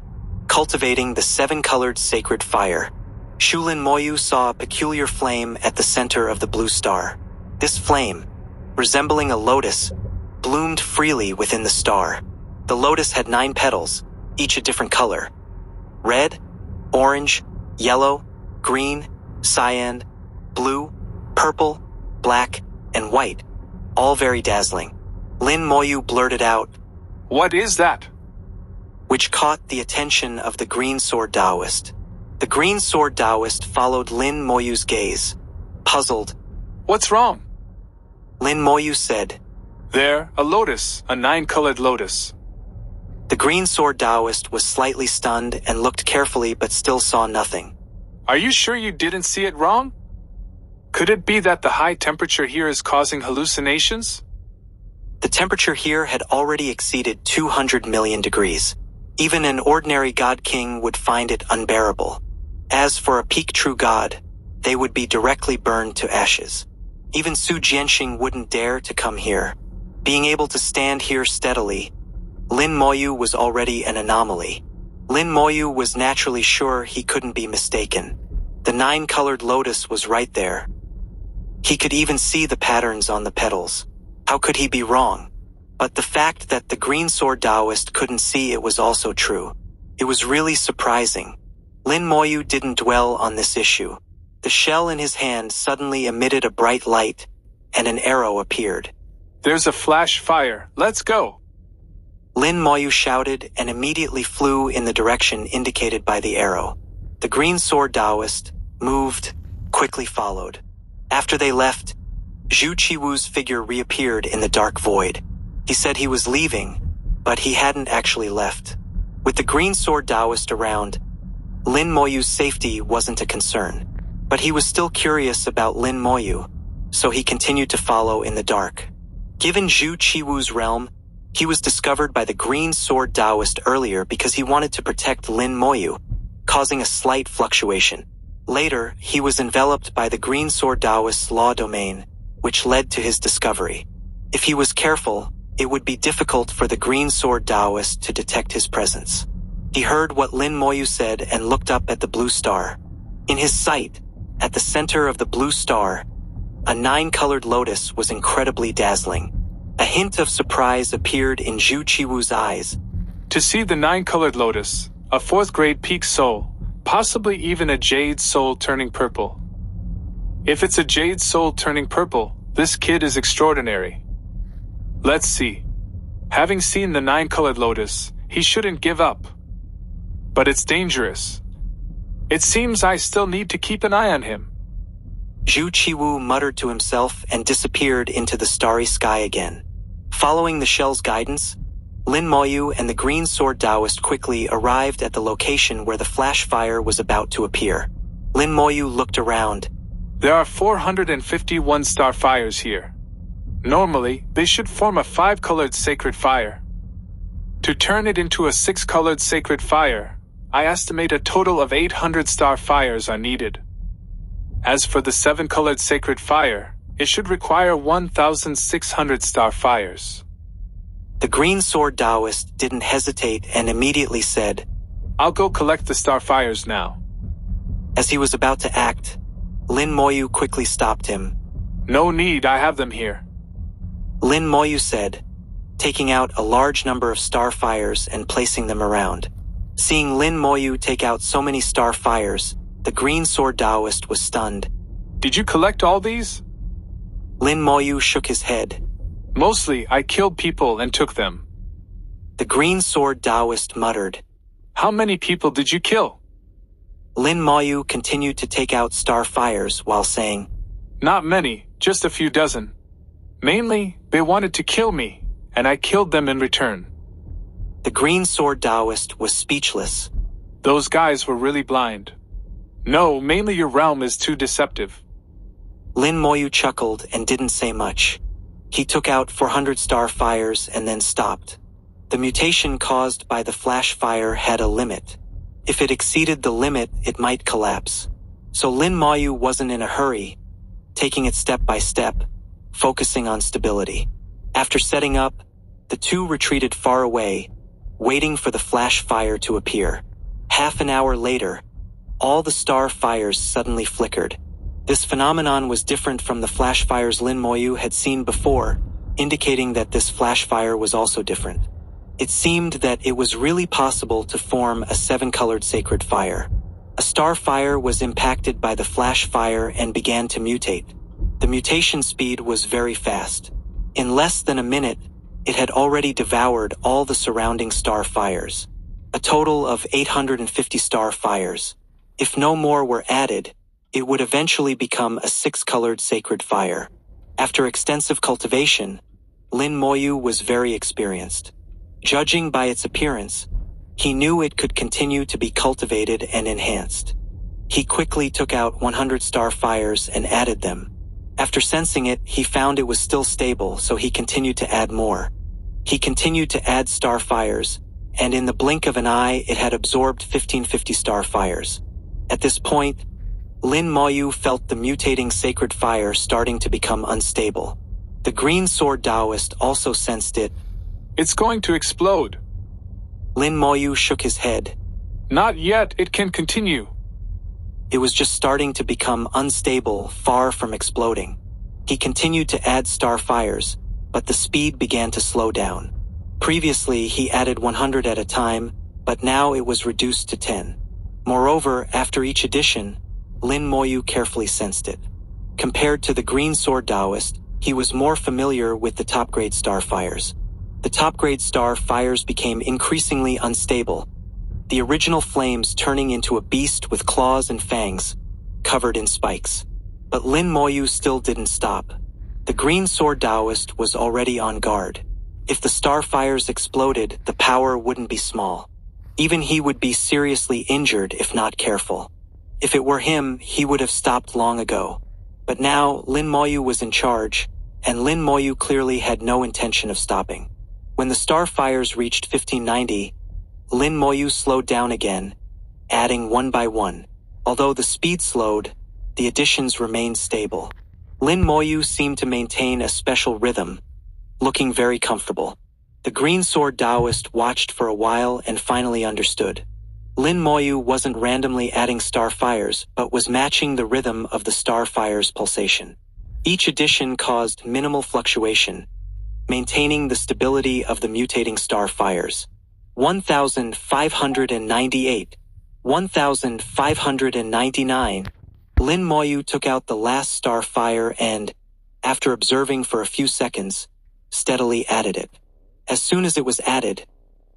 Cultivating the 7-colored sacred fire. Lin Moyu saw a peculiar flame at the center of the blue star. This flame, resembling a lotus, bloomed freely within the star. The lotus had 9 petals, each a different color. Red, orange, yellow, green, cyan, blue, purple, black, and white, all very dazzling. Lin Moyu blurted out, "What is that?" which caught the attention of the Green Sword Taoist. The Green Sword Taoist followed Lin Moyu's gaze, puzzled. What's wrong? Lin Moyu said, There, a lotus, a 9-colored lotus. The Green Sword Taoist was slightly stunned and looked carefully but still saw nothing. Are you sure you didn't see it wrong? Could it be that the high temperature here is causing hallucinations? The temperature here had already exceeded 200 million degrees. Even an ordinary god king would find it unbearable. As for a peak true god, they would be directly burned to ashes. Even Su Jianxing wouldn't dare to come here. Being able to stand here steadily, Lin Moyu was already an anomaly. Lin Moyu was naturally sure he couldn't be mistaken. The 9-colored lotus was right there. He could even see the patterns on the petals. How could he be wrong? But the fact that the Green Sword Taoist couldn't see it was also true. It was really surprising. Lin Moyu didn't dwell on this issue. The shell in his hand suddenly emitted a bright light, and an arrow appeared. There's a flash fire. Let's go. Lin Moyu shouted and immediately flew in the direction indicated by the arrow. The Green Sword Taoist moved, quickly followed. After they left, Zhu Qiwu's figure reappeared in the dark void. He said he was leaving, but he hadn't actually left. With the Green Sword Taoist around, Lin Moyu's safety wasn't a concern. But he was still curious about Lin Moyu, so he continued to follow in the dark. Given Zhu Qiwu's realm, he was discovered by the Green Sword Taoist earlier because he wanted to protect Lin Moyu, causing a slight fluctuation. Later, he was enveloped by the Green Sword Taoist's law domain, which led to his discovery. If he was careful, it would be difficult for the Green Sword Taoist to detect his presence. He heard what Lin Moyu said and looked up at the blue star. In his sight, at the center of the blue star, a 9-colored lotus was incredibly dazzling. A hint of surprise appeared in Zhu Qiwu's eyes. To see the 9-colored lotus, a 4th-grade peak soul, possibly even a jade soul turning purple. If it's a jade soul turning purple, this kid is extraordinary. Let's see. Having seen the 9-colored lotus, he shouldn't give up. But it's dangerous. It seems I still need to keep an eye on him. Zhu Qiwu muttered to himself and disappeared into the starry sky again. Following the shell's guidance, Lin Moyu and the Green Sword Taoist quickly arrived at the location where the flash fire was about to appear. Lin Moyu looked around. There are 451 star fires here. Normally, they should form a 5-colored sacred fire. To turn it into a 6-colored sacred fire, I estimate a total of 800 star fires are needed. As for the 7-colored sacred fire, it should require 1,600 star fires. The Green Sword Taoist didn't hesitate and immediately said, I'll go collect the star fires now. As he was about to act, Lin Moyu quickly stopped him. No need, I have them here. Lin Moyu said, taking out a large number of star fires and placing them around. Seeing Lin Moyu take out so many star fires, the Green Sword Taoist was stunned. Did you collect all these? Lin Moyu shook his head. Mostly, I killed people and took them. The Green Sword Taoist muttered. How many people did you kill? Lin Moyu continued to take out star fires while saying, Not many, just a few dozen. Mainly, they wanted to kill me, and I killed them in return. The Green Sword Taoist was speechless. Those guys were really blind. No, mainly your realm is too deceptive. Lin Moyu chuckled and didn't say much. He took out 400 star fires and then stopped. The mutation caused by the flash fire had a limit. If it exceeded the limit, it might collapse. So Lin Moyu wasn't in a hurry, taking it step by step, focusing on stability. After setting up, the two retreated far away, waiting for the flash fire to appear. Half an hour later, all the star fires suddenly flickered. This phenomenon was different from the flash fires Lin Moyu had seen before, indicating that this flash fire was also different. It seemed that it was really possible to form a 7-colored sacred fire. A star fire was impacted by the flash fire and began to mutate. The mutation speed was very fast. In less than a minute, it had already devoured all the surrounding star fires. a total of 850 star fires. If no more were added, it would eventually become a 6-colored sacred fire. After extensive cultivation, Lin Moyu was very experienced. Judging by its appearance, he knew it could continue to be cultivated and enhanced. He quickly took out 100 star fires and added them. After sensing it, he found it was still stable, so he continued to add more. He continued to add star fires, and in the blink of an eye, it had absorbed 1550 star fires. At this point, Lin Moyu felt the mutating sacred fire starting to become unstable. The green sword Taoist also sensed it. It's going to explode. Lin Moyu shook his head. Not yet, it can continue. It was just starting to become unstable, far from exploding. He continued to add star fires, but the speed began to slow down. Previously, he added 100 at a time, but now it was reduced to 10. Moreover, after each addition, Lin Moyu carefully sensed it. Compared to the green sword Taoist, he was more familiar with the top-grade star fires. The top-grade star fires became increasingly unstable, the original flames turning into a beast with claws and fangs, covered in spikes. But Lin Moyu still didn't stop. The green sword Taoist was already on guard. If the star fires exploded, the power wouldn't be small. Even he would be seriously injured if not careful. If it were him, he would have stopped long ago. But now, Lin Moyu was in charge, and Lin Moyu clearly had no intention of stopping. When the star fires reached 1590, Lin Moyu slowed down again, adding one by one. Although the speed slowed, the additions remained stable. Lin Moyu seemed to maintain a special rhythm, looking very comfortable. The green sword Taoist watched for a while and finally understood. Lin Moyu wasn't randomly adding star fires, but was matching the rhythm of the star fire's pulsation. Each addition caused minimal fluctuation, maintaining the stability of the mutating star fires. 1598. 1599. Lin Moyu took out the last star fire and, after observing for a few seconds, steadily added it. As soon as it was added,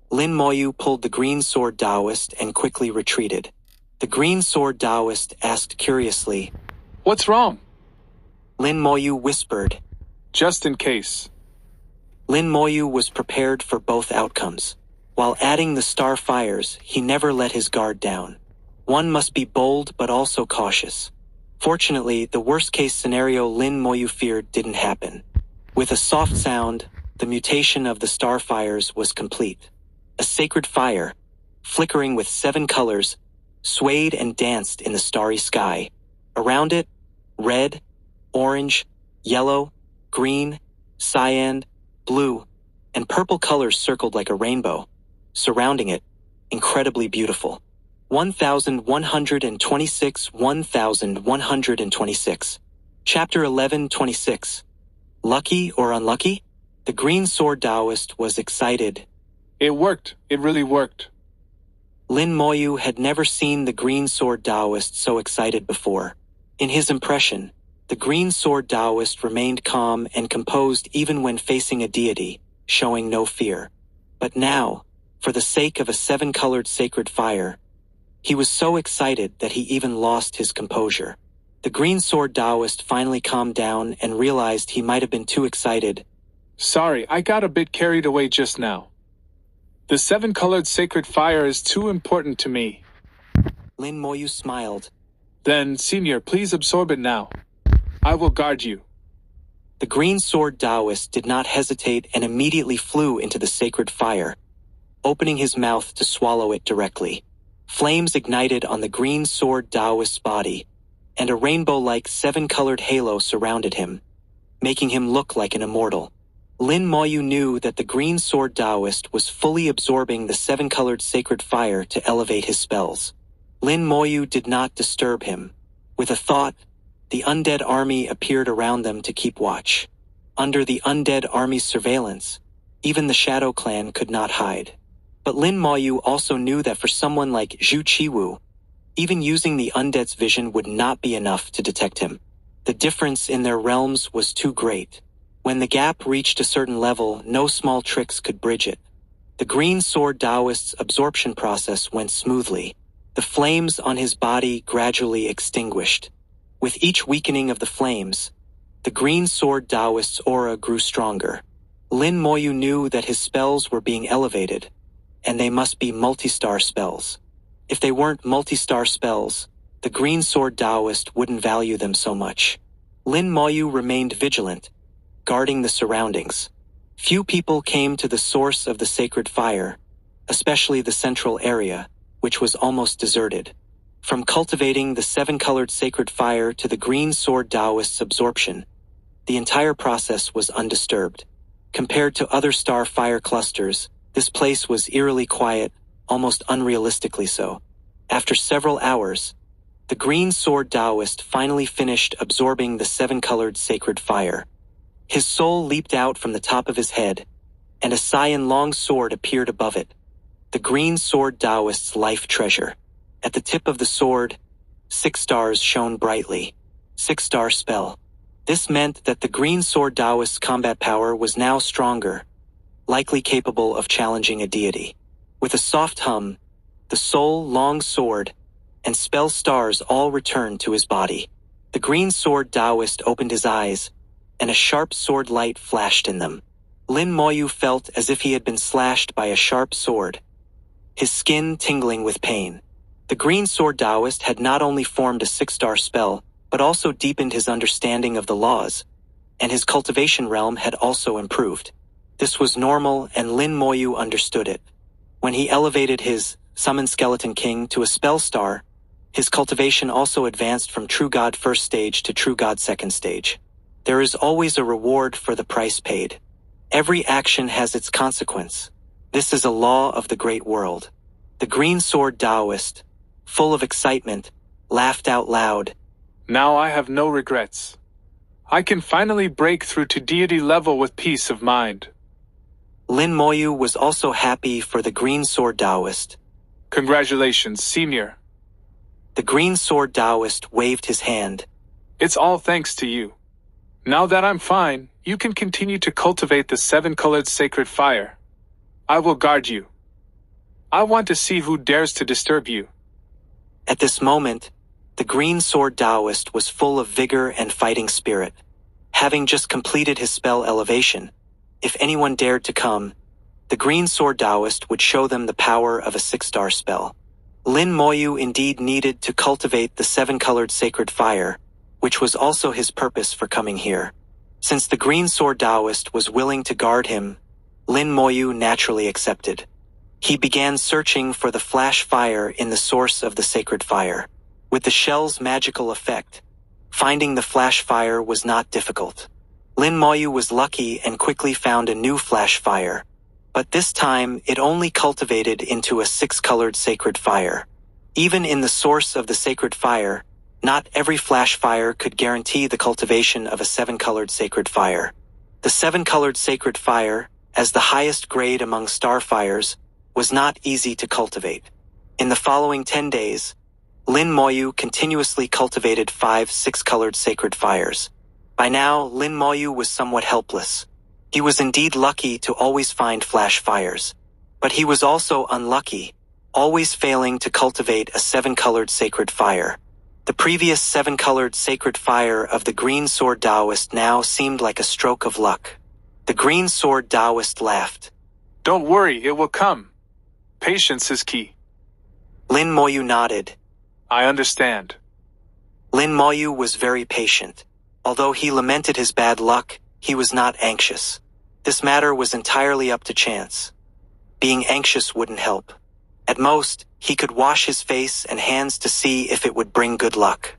Lin Moyu pulled the green sword Taoist and quickly retreated. The green sword Taoist asked curiously, What's wrong? Lin Moyu whispered, Just in case. Lin Moyu was prepared for both outcomes. While adding the star fires, he never let his guard down. One must be bold but also cautious. Fortunately, the worst-case scenario Lin Moyu feared didn't happen. With a soft sound, the mutation of the star fires was complete. A sacred fire, flickering with 7 colors, swayed and danced in the starry sky. Around it, red, orange, yellow, green, cyan, blue, and purple colors circled like a rainbow. Surrounding it, incredibly beautiful. 1126. 1126. Chapter 1126. Lucky or unlucky? The green sword Taoist was excited. It worked. It really worked. Lin Moyu had never seen the green sword Taoist so excited before. In his impression, the green sword Taoist remained calm and composed even when facing a deity, showing no fear. But now, for the sake of a 7-colored sacred fire, he was so excited that he even lost his composure. The green sword Taoist finally calmed down and realized he might have been too excited. Sorry, I got a bit carried away just now. The 7-colored sacred fire is too important to me. Lin Moyu smiled. Then, Senior, please absorb it now. I will guard you. The green sword Taoist did not hesitate and immediately flew into the sacred fire, opening his mouth to swallow it directly. Flames ignited on the green sword Taoist's body, and a rainbow-like 7-colored halo surrounded him, making him look like an immortal. Lin Moyu knew that the green sword Taoist was fully absorbing the 7-colored sacred fire to elevate his spells. Lin Moyu did not disturb him. With a thought, the undead army appeared around them to keep watch. Under the undead army's surveillance, even the Shadow Clan could not hide. But Lin Moyu also knew that for someone like Zhu Qiwu, even using the undead's vision would not be enough to detect him. The difference in their realms was too great. When the gap reached a certain level, no small tricks could bridge it. The green sword Taoist's absorption process went smoothly. The flames on his body gradually extinguished. With each weakening of the flames, the green sword Taoist's aura grew stronger. Lin Moyu knew that his spells were being elevated, and they must be multi-star spells. If they weren't multi-star spells, the green sword Taoist wouldn't value them so much. Lin Moyu remained vigilant, guarding the surroundings. Few people came to the source of the sacred fire, especially the central area, which was almost deserted. From cultivating the seven-colored sacred fire to the green sword Taoist's absorption, the entire process was undisturbed. Compared to other star fire clusters, this place was eerily quiet, almost unrealistically so. After several hours, the green sword Taoist finally finished absorbing the seven-colored sacred fire. His soul leaped out from the top of his head, and a cyan long sword appeared above it. The green sword Taoist's life treasure. At the tip of the sword, 6 stars shone brightly. 6-star spell. This meant that the green sword Taoist's combat power was now stronger, likely capable of challenging a deity. With a soft hum, the soul, long sword, and spell stars all returned to his body. The green sword Taoist opened his eyes, and a sharp sword light flashed in them. Lin Moyu felt as if he had been slashed by a sharp sword, his skin tingling with pain. The green sword Taoist had not only formed a 6-star spell, but also deepened his understanding of the laws, and his cultivation realm had also improved. This was normal, and Lin Moyu understood it. When he elevated his Summon Skeleton King to a spell star, his cultivation also advanced from True God first stage to True God second stage. There is always a reward for the price paid. Every action has its consequence. This is a law of the great world. The green sword Taoist, full of excitement, laughed out loud. Now I have no regrets. I can finally break through to deity level with peace of mind. Lin Moyu was also happy for the green sword Taoist. Congratulations, senior. The green sword Taoist waved his hand. It's all thanks to you. Now that I'm fine, you can continue to cultivate the 7-colored sacred fire. I will guard you. I want to see who dares to disturb you. At this moment, the green sword Taoist was full of vigor and fighting spirit. Having just completed his spell elevation, if anyone dared to come, the green sword Taoist would show them the power of a 6-star spell. Lin Moyu indeed needed to cultivate the 7-colored sacred fire, which was also his purpose for coming here. Since the green sword Taoist was willing to guard him, Lin Moyu naturally accepted. He began searching for the flash fire in the source of the sacred fire. With the shell's magical effect, finding the flash fire was not difficult. Lin Moyu was lucky and quickly found a new flash fire, but this time it only cultivated into a 6-colored sacred fire. Even in the source of the sacred fire, not every flash fire could guarantee the cultivation of a 7-colored sacred fire. The 7-colored sacred fire, as the highest grade among star fires, was not easy to cultivate. In the following 10 days, Lin Moyu continuously cultivated 5 6-colored sacred fires. By now, Lin Moyu was somewhat helpless. He was indeed lucky to always find flash fires, but he was also unlucky, always failing to cultivate a 7-colored sacred fire. The previous 7-colored sacred fire of the green sword Taoist now seemed like a stroke of luck. The green sword Taoist laughed. Don't worry, it will come. Patience is key. Lin Moyu nodded. I understand. Lin Moyu was very patient. Although he lamented his bad luck, he was not anxious. This matter was entirely up to chance. Being anxious wouldn't help. At most, he could wash his face and hands to see if it would bring good luck.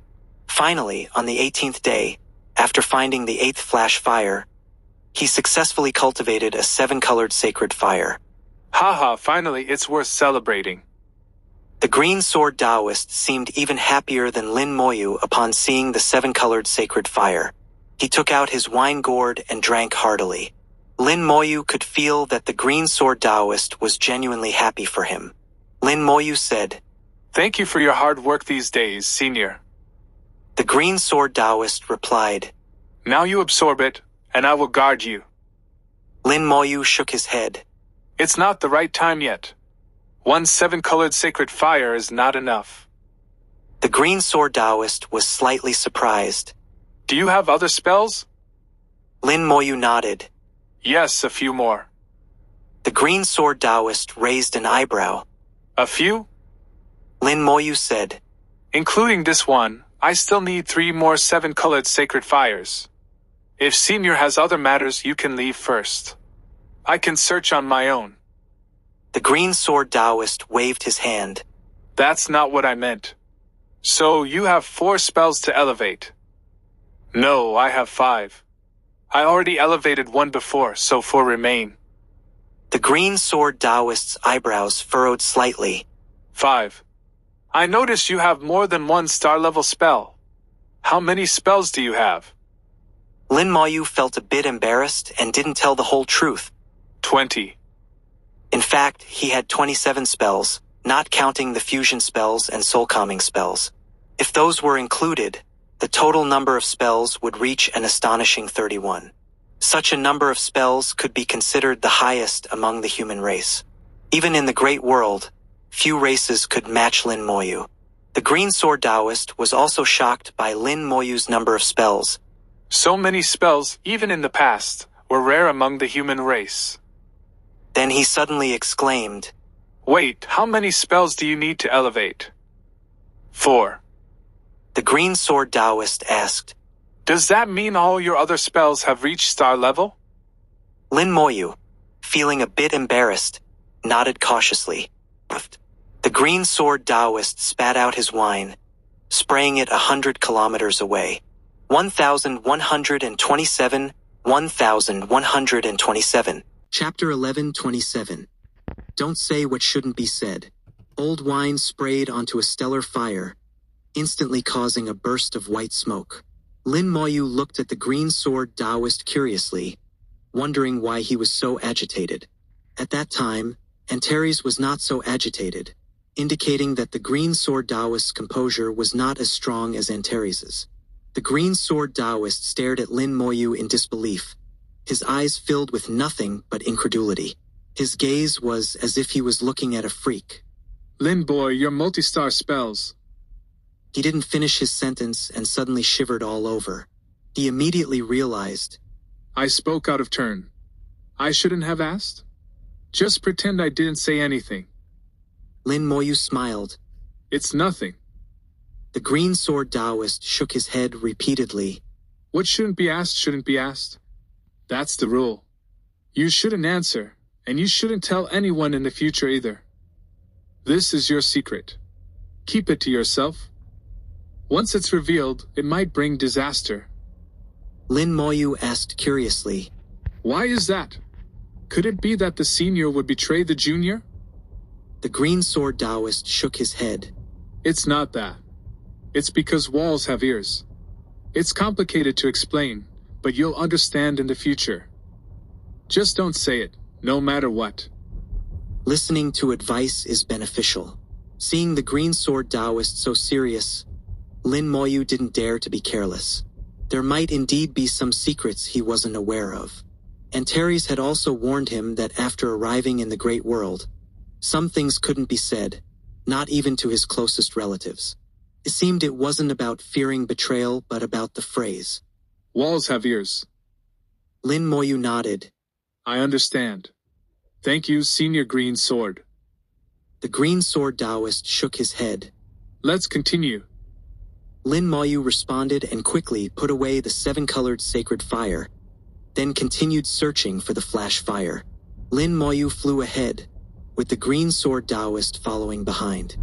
Finally, on the 18th day, after finding the 8th flash fire, he successfully cultivated a 7-colored sacred fire. Haha, finally it's worth celebrating. The green sword Taoist seemed even happier than Lin Moyu upon seeing the 7-colored sacred fire. He took out his wine gourd and drank heartily. Lin Moyu could feel that the green sword Taoist was genuinely happy for him. Lin Moyu said, Thank you for your hard work these days, senior. The green sword Taoist replied, Now you absorb it, and I will guard you. Lin Moyu shook his head. It's not the right time yet. One 7-colored sacred fire is not enough. The green sword Taoist was slightly surprised. Do you have other spells? Lin Moyu nodded. Yes, a few more. The green sword Taoist raised an eyebrow. A few? Lin Moyu said. Including this one, I still need 3 more 7-colored sacred fires. If Senior has other matters, you can leave first. I can search on my own. The green sword Taoist waved his hand. That's not what I meant. So you have 4 spells to elevate. No, I have 5. I already elevated 1 before, so 4 remain. The green sword Taoist's eyebrows furrowed slightly. 5. I notice you have more than 1 star-level spell. How many spells do you have? Lin Moyu felt a bit embarrassed and didn't tell the whole truth. 20. In fact, he had 27 spells, not counting the fusion spells and soul-calming spells. If those were included, the total number of spells would reach an astonishing 31. Such a number of spells could be considered the highest among the human race. Even in the great world, few races could match Lin Moyu. The green sword Taoist was also shocked by Lin Moyu's number of spells. So many spells, even in the past, were rare among the human race. Then he suddenly exclaimed, Wait, how many spells do you need to elevate? 4. The green sword Taoist asked. Does that mean all your other spells have reached star level? Lin Moyu, feeling a bit embarrassed, nodded cautiously. The green sword Taoist spat out his wine, spraying it 100 kilometers away. 1127, 1127. Chapter 1127. Don't say what shouldn't be said. Old wine sprayed onto a stellar fire, instantly causing a burst of white smoke. Lin Moyu looked at the green sword Taoist curiously, wondering why he was so agitated. At that time, Antares was not so agitated, indicating that the green sword Taoist's composure was not as strong as Antares's. The green sword Taoist stared at Lin Moyu in disbelief, his eyes filled with nothing but incredulity. His gaze was as if he was looking at a freak. Lin boy, your multi-star spells. He didn't finish his sentence and suddenly shivered all over. He immediately realized. I spoke out of turn. I shouldn't have asked? Just pretend I didn't say anything. Lin Moyu smiled. It's nothing. The green sword Taoist shook his head repeatedly. What shouldn't be asked shouldn't be asked. That's the rule. You shouldn't answer, and you shouldn't tell anyone in the future either. This is your secret. Keep it to yourself. Once it's revealed, it might bring disaster. Lin Moyu asked curiously. Why is that? Could it be that the senior would betray the junior? The green sword Taoist shook his head. It's not that. It's because walls have ears. It's complicated to explain, but you'll understand in the future. Just don't say it, no matter what. Listening to advice is beneficial. Seeing the green sword Taoist so serious, Lin Moyu didn't dare to be careless. There might indeed be some secrets he wasn't aware of. Antares had also warned him that after arriving in the great world, some things couldn't be said, not even to his closest relatives. It seemed it wasn't about fearing betrayal, but about the phrase. Walls have ears. Lin Moyu nodded. I understand. Thank you, Senior Green Sword. The green sword Taoist shook his head. Let's continue. Lin Moyu responded and quickly put away the 7-colored sacred fire, then continued searching for the flash fire. Lin Moyu flew ahead, with the green sword Taoist following behind.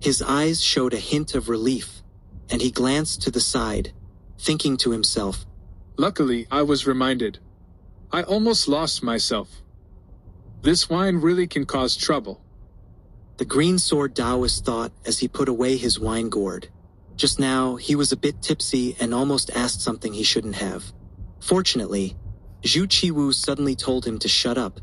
His eyes showed a hint of relief, and he glanced to the side, thinking to himself, Luckily, I was reminded. I almost lost myself. This wine really can cause trouble. The green sword Taoist thought as he put away his wine gourd. Just now, he was a bit tipsy and almost asked something he shouldn't have. Fortunately, Zhu Qiwu suddenly told him to shut up,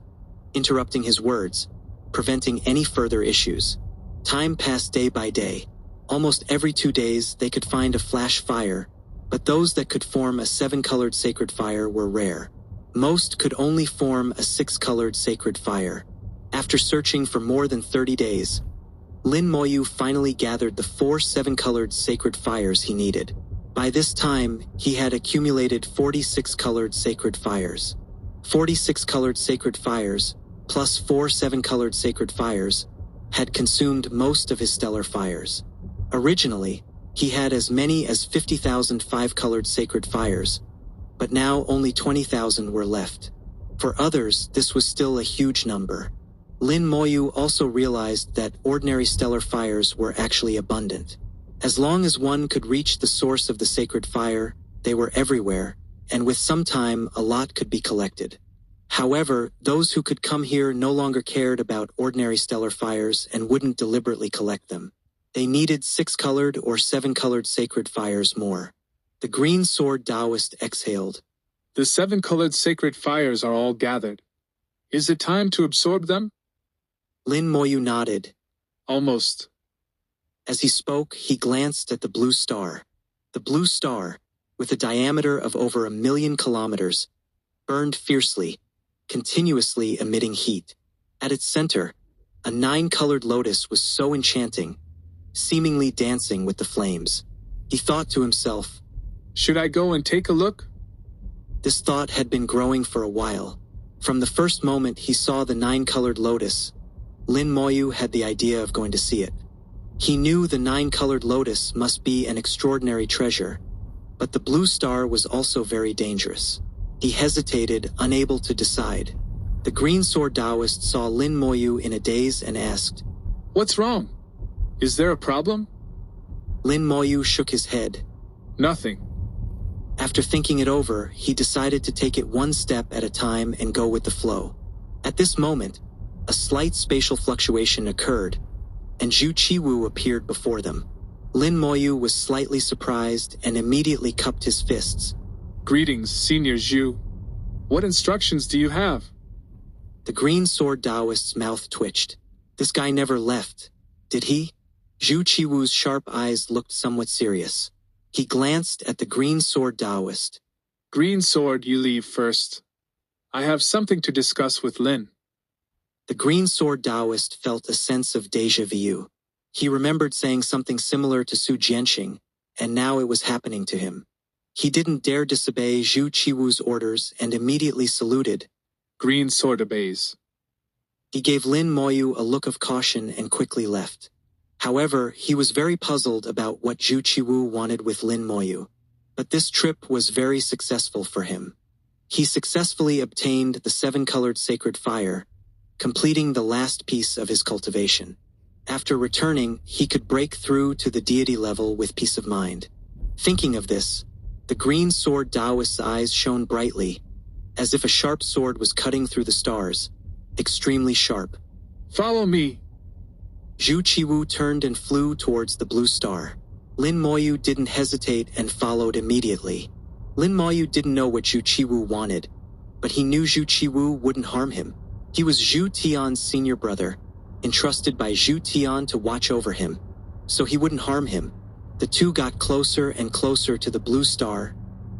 interrupting his words, preventing any further issues. Time passed day by day. Almost every 2 days, they could find a flash fire, but those that could form a 7-colored sacred fire were rare. Most could only form a 6-colored sacred fire. After searching for more than 30 days, Lin Moyu finally gathered the 4 7-colored sacred fires he needed. By this time, he had accumulated 46 colored sacred fires. 46 colored sacred fires, plus 4 7-colored sacred fires, had consumed most of his stellar fires. Originally, he had as many as 50,000 5-colored sacred fires, but now only 20,000 were left. For others, this was still a huge number. Lin Moyu also realized that ordinary stellar fires were actually abundant. As long as one could reach the source of the sacred fire, they were everywhere, and with some time, a lot could be collected. However, those who could come here no longer cared about ordinary stellar fires and wouldn't deliberately collect them. They needed 6-colored or 7-colored sacred fires more. The green sword Taoist exhaled. The 7-colored sacred fires are all gathered. Is it time to absorb them? Lin Moyu nodded. Almost. As he spoke, he glanced at the blue star. The blue star, with a diameter of over 1 million kilometers, burned fiercely, continuously emitting heat. At its center, a 9-colored lotus was so enchanting, seemingly dancing with the flames. He thought to himself, should I go and take a look? This thought had been growing for a while. From the first moment he saw the 9-colored lotus, Lin Moyu had the idea of going to see it. He knew the 9-colored lotus must be an extraordinary treasure, but the blue star was also very dangerous. He hesitated, unable to decide. The green sword Taoist saw Lin Moyu in a daze and asked, what's wrong? Is there a problem? Lin Moyu shook his head. Nothing. After thinking it over, he decided to take it one step at a time and go with the flow. At this moment, a slight spatial fluctuation occurred, and Zhu Qiwu appeared before them. Lin Moyu was slightly surprised and immediately cupped his fists. Greetings, Senior Zhu. What instructions do you have? The green sword Taoist's mouth twitched. This guy never left, did he? Zhu Qiwu's sharp eyes looked somewhat serious. He glanced at the green sword Taoist. Green sword, you leave first. I have something to discuss with Lin. The green sword Taoist felt a sense of déjà vu. He remembered saying something similar to Su Jianxing, and now it was happening to him. He didn't dare disobey Zhu Qiwu's orders and immediately saluted. Green sword obeys. He gave Lin Moyu a look of caution and quickly left. However, he was very puzzled about what Zhu Qiwu wanted with Lin Moyu. But this trip was very successful for him. He successfully obtained the 7-colored sacred fire, completing the last piece of his cultivation. After returning, he could break through to the deity level with peace of mind. Thinking of this, the green sword Taoist's eyes shone brightly, as if a sharp sword was cutting through the stars, extremely sharp. Follow me. Zhu Qiwu turned and flew towards the blue star. Lin Moyu didn't hesitate and followed immediately. Lin Moyu didn't know what Zhu Qiwu wanted, but he knew Zhu Qiwu wouldn't harm him. He was Zhu Tian's senior brother, entrusted by Zhu Tian to watch over him, so he wouldn't harm him. The two got closer and closer to the blue star,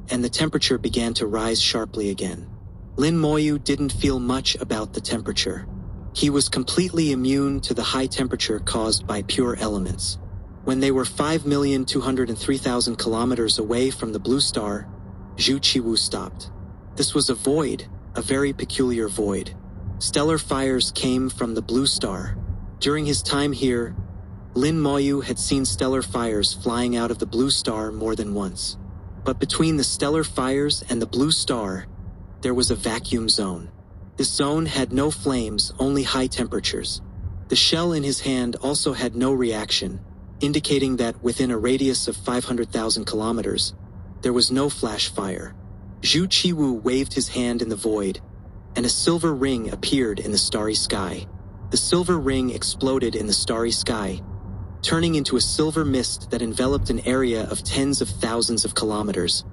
and the temperature began to rise sharply again. Lin Moyu didn't feel much about the temperature. He was completely immune to the high temperature caused by pure elements. When they were 5,203,000 kilometers away from the blue star, Zhu Qiwu stopped. This was a void, a very peculiar void. Stellar fires came from the blue star. During his time here, Lin Moyu had seen stellar fires flying out of the blue star more than once. But between the stellar fires and the blue star, there was a vacuum zone. This zone had no flames, only high temperatures. The shell in his hand also had no reaction, indicating that within a radius of 500,000 kilometers, there was no flash fire. Zhu Qiwu waved his hand in the void, and a silver ring appeared in the starry sky. The silver ring exploded in the starry sky, turning into a silver mist that enveloped an area of tens of thousands of kilometers,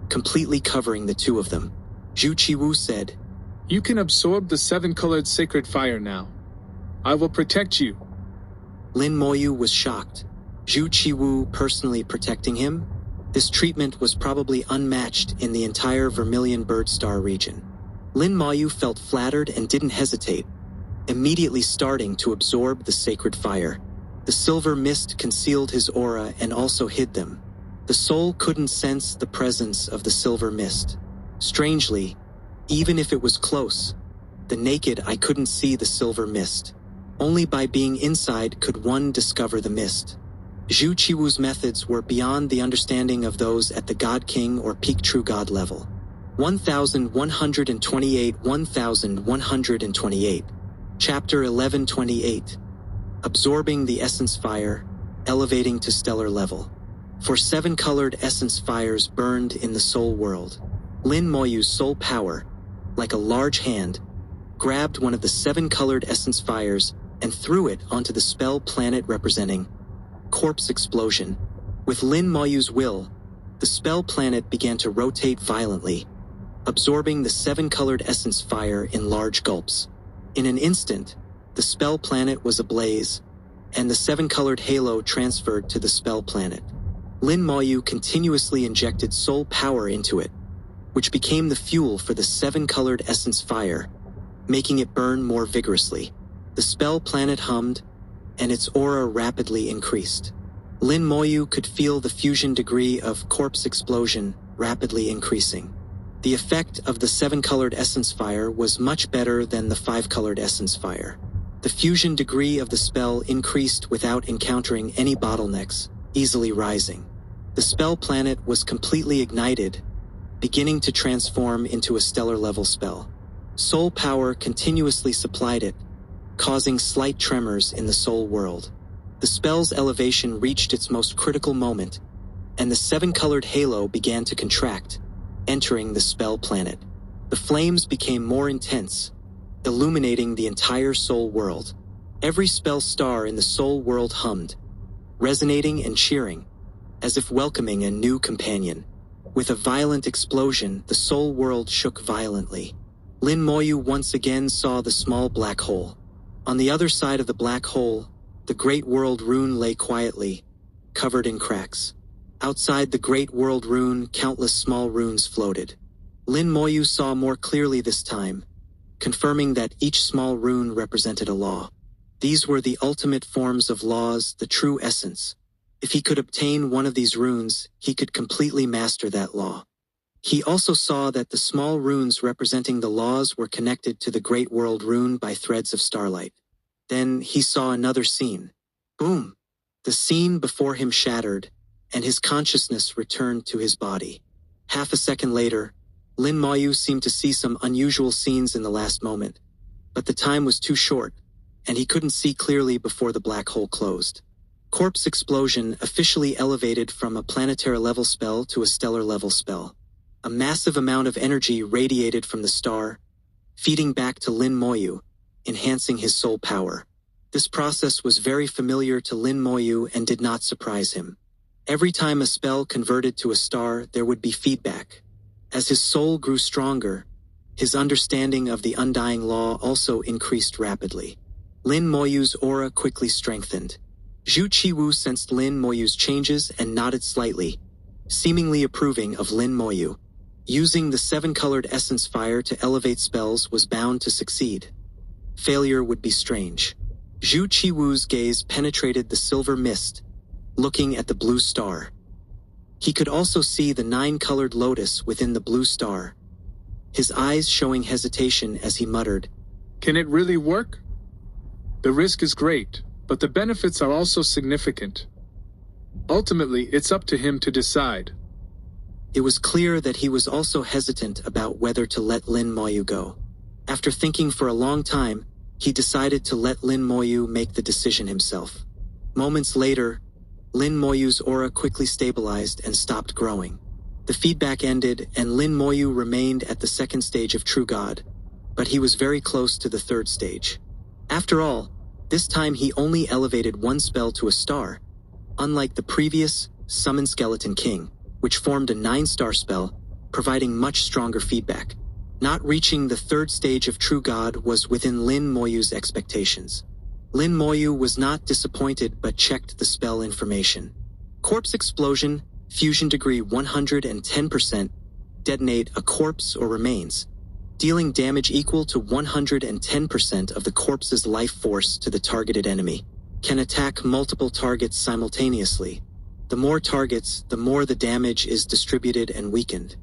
completely covering the two of them. Zhu Qiwu said, You can absorb the 7-colored sacred fire now. I will protect you. Lin Moyu was shocked. Zhu Qiwu personally protecting him? This treatment was probably unmatched in the entire Vermilion Bird Star region. Lin Moyu felt flattered and didn't hesitate, immediately starting to absorb the sacred fire. The silver mist concealed his aura and also hid them. The soul couldn't sense the presence of the silver mist. Strangely, even if it was close, the naked eye couldn't see the silver mist. Only by being inside could one discover the mist. Zhu Qiwu's methods were beyond the understanding of those at the God King or peak true God level. 1128 Chapter 1128 Absorbing the Essence Fire, Elevating to Stellar Level. For 7 colored essence fires burned in the soul world. Lin Moyu's soul power, like a large hand, grabbed one of the 7 colored essence fires and threw it onto the spell planet representing corpse explosion. With Lin Moyu's will, the spell planet began to rotate violently, absorbing the 7 colored essence fire in large gulps. In an instant, the spell planet was ablaze, and the 7 colored halo transferred to the spell planet. Lin Moyu continuously injected soul power into it, which became the fuel for the 7 colored essence fire, making it burn more vigorously. The spell planet hummed, and its aura rapidly increased. Lin Moyu could feel the fusion degree of corpse explosion rapidly increasing. The effect of the 7 colored essence fire was much better than the 5 colored essence fire. The fusion degree of the spell increased without encountering any bottlenecks, easily rising. The spell planet was completely ignited, beginning to transform into a stellar level spell. Soul power continuously supplied it, causing slight tremors in the soul world. The spell's elevation reached its most critical moment, and the 7 colored halo began to contract, entering the spell planet. The flames became more intense, illuminating the entire soul world. Every spell star in the soul world hummed, resonating and cheering, as if welcoming a new companion. With a violent explosion, the soul world shook violently. Lin Moyu once again saw the small black hole. On the other side of the black hole, the Great World Rune lay quietly, covered in cracks. Outside the Great World Rune, countless small runes floated. Lin Moyu saw more clearly this time, confirming that each small rune represented a law. These were the ultimate forms of laws, the true essence. If he could obtain one of these runes, he could completely master that law. He also saw that the small runes representing the laws were connected to the Great World Rune by threads of starlight. Then he saw another scene. Boom! The scene before him shattered, and his consciousness returned to his body. Half a second later, Lin Moyu seemed to see some unusual scenes in the last moment, but the time was too short, and he couldn't see clearly before the black hole closed. Corpse explosion officially elevated from a planetary level spell to a stellar level spell. A massive amount of energy radiated from the star, feeding back to Lin Moyu, enhancing his soul power. This process was very familiar to Lin Moyu and did not surprise him. Every time a spell converted to a star, there would be feedback. As his soul grew stronger, his understanding of the undying law also increased rapidly. Lin Moyu's aura quickly strengthened. Zhu Qiwu sensed Lin Moyu's changes and nodded slightly, seemingly approving of Lin Moyu. Using the 7-colored essence fire to elevate spells was bound to succeed. Failure would be strange. Zhu Qiwu's gaze penetrated the silver mist, looking at the blue star. He could also see the 9-colored lotus within the blue star, his eyes showing hesitation as he muttered, Can it really work? The risk is great, but the benefits are also significant. Ultimately, it's up to him to decide. It was clear that he was also hesitant about whether to let Lin Moyu go. After thinking for a long time, he decided to let Lin Moyu make the decision himself. Moments later, Lin Moyu's aura quickly stabilized and stopped growing. The feedback ended, and Lin Moyu remained at the 2nd stage of True God, but he was very close to the 3rd stage. After all, this time he only elevated one spell to a star, unlike the previous Summon Skeleton King, which formed a 9-star spell, providing much stronger feedback. Not reaching the 3rd stage of True God was within Lin Moyu's expectations. Lin Moyu was not disappointed but checked the spell information. Corpse explosion, fusion degree 110%, detonate a corpse or remains. dealing damage equal to 110% of the corpse's life force to the targeted enemy. Can attack multiple targets simultaneously. The more targets, the more the damage is distributed and weakened.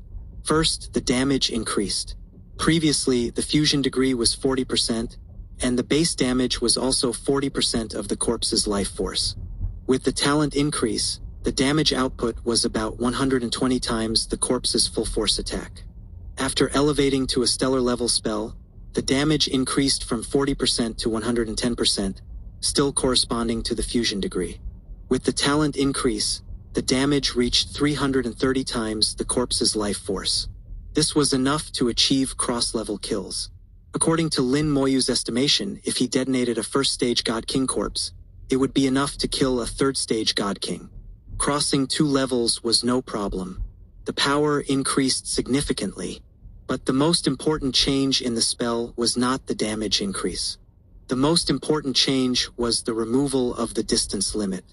First, the damage increased. Previously, the fusion degree was 40%, and the base damage was also 40% of the corpse's life force. With the talent increase, the damage output was about 120 times the corpse's full force attack. After elevating to a stellar level spell, the damage increased from 40% to 110%, still corresponding to the fusion degree. With the talent increase, the damage reached 330 times the corpse's life force. This was enough to achieve cross-level kills. According to Lin Moyu's estimation, if he detonated a first-stage God King corpse, it would be enough to kill a third-stage God King. Crossing 2 levels was no problem. The power increased significantly, but the most important change in the spell was not the damage increase. The most important change was the removal of the distance limit.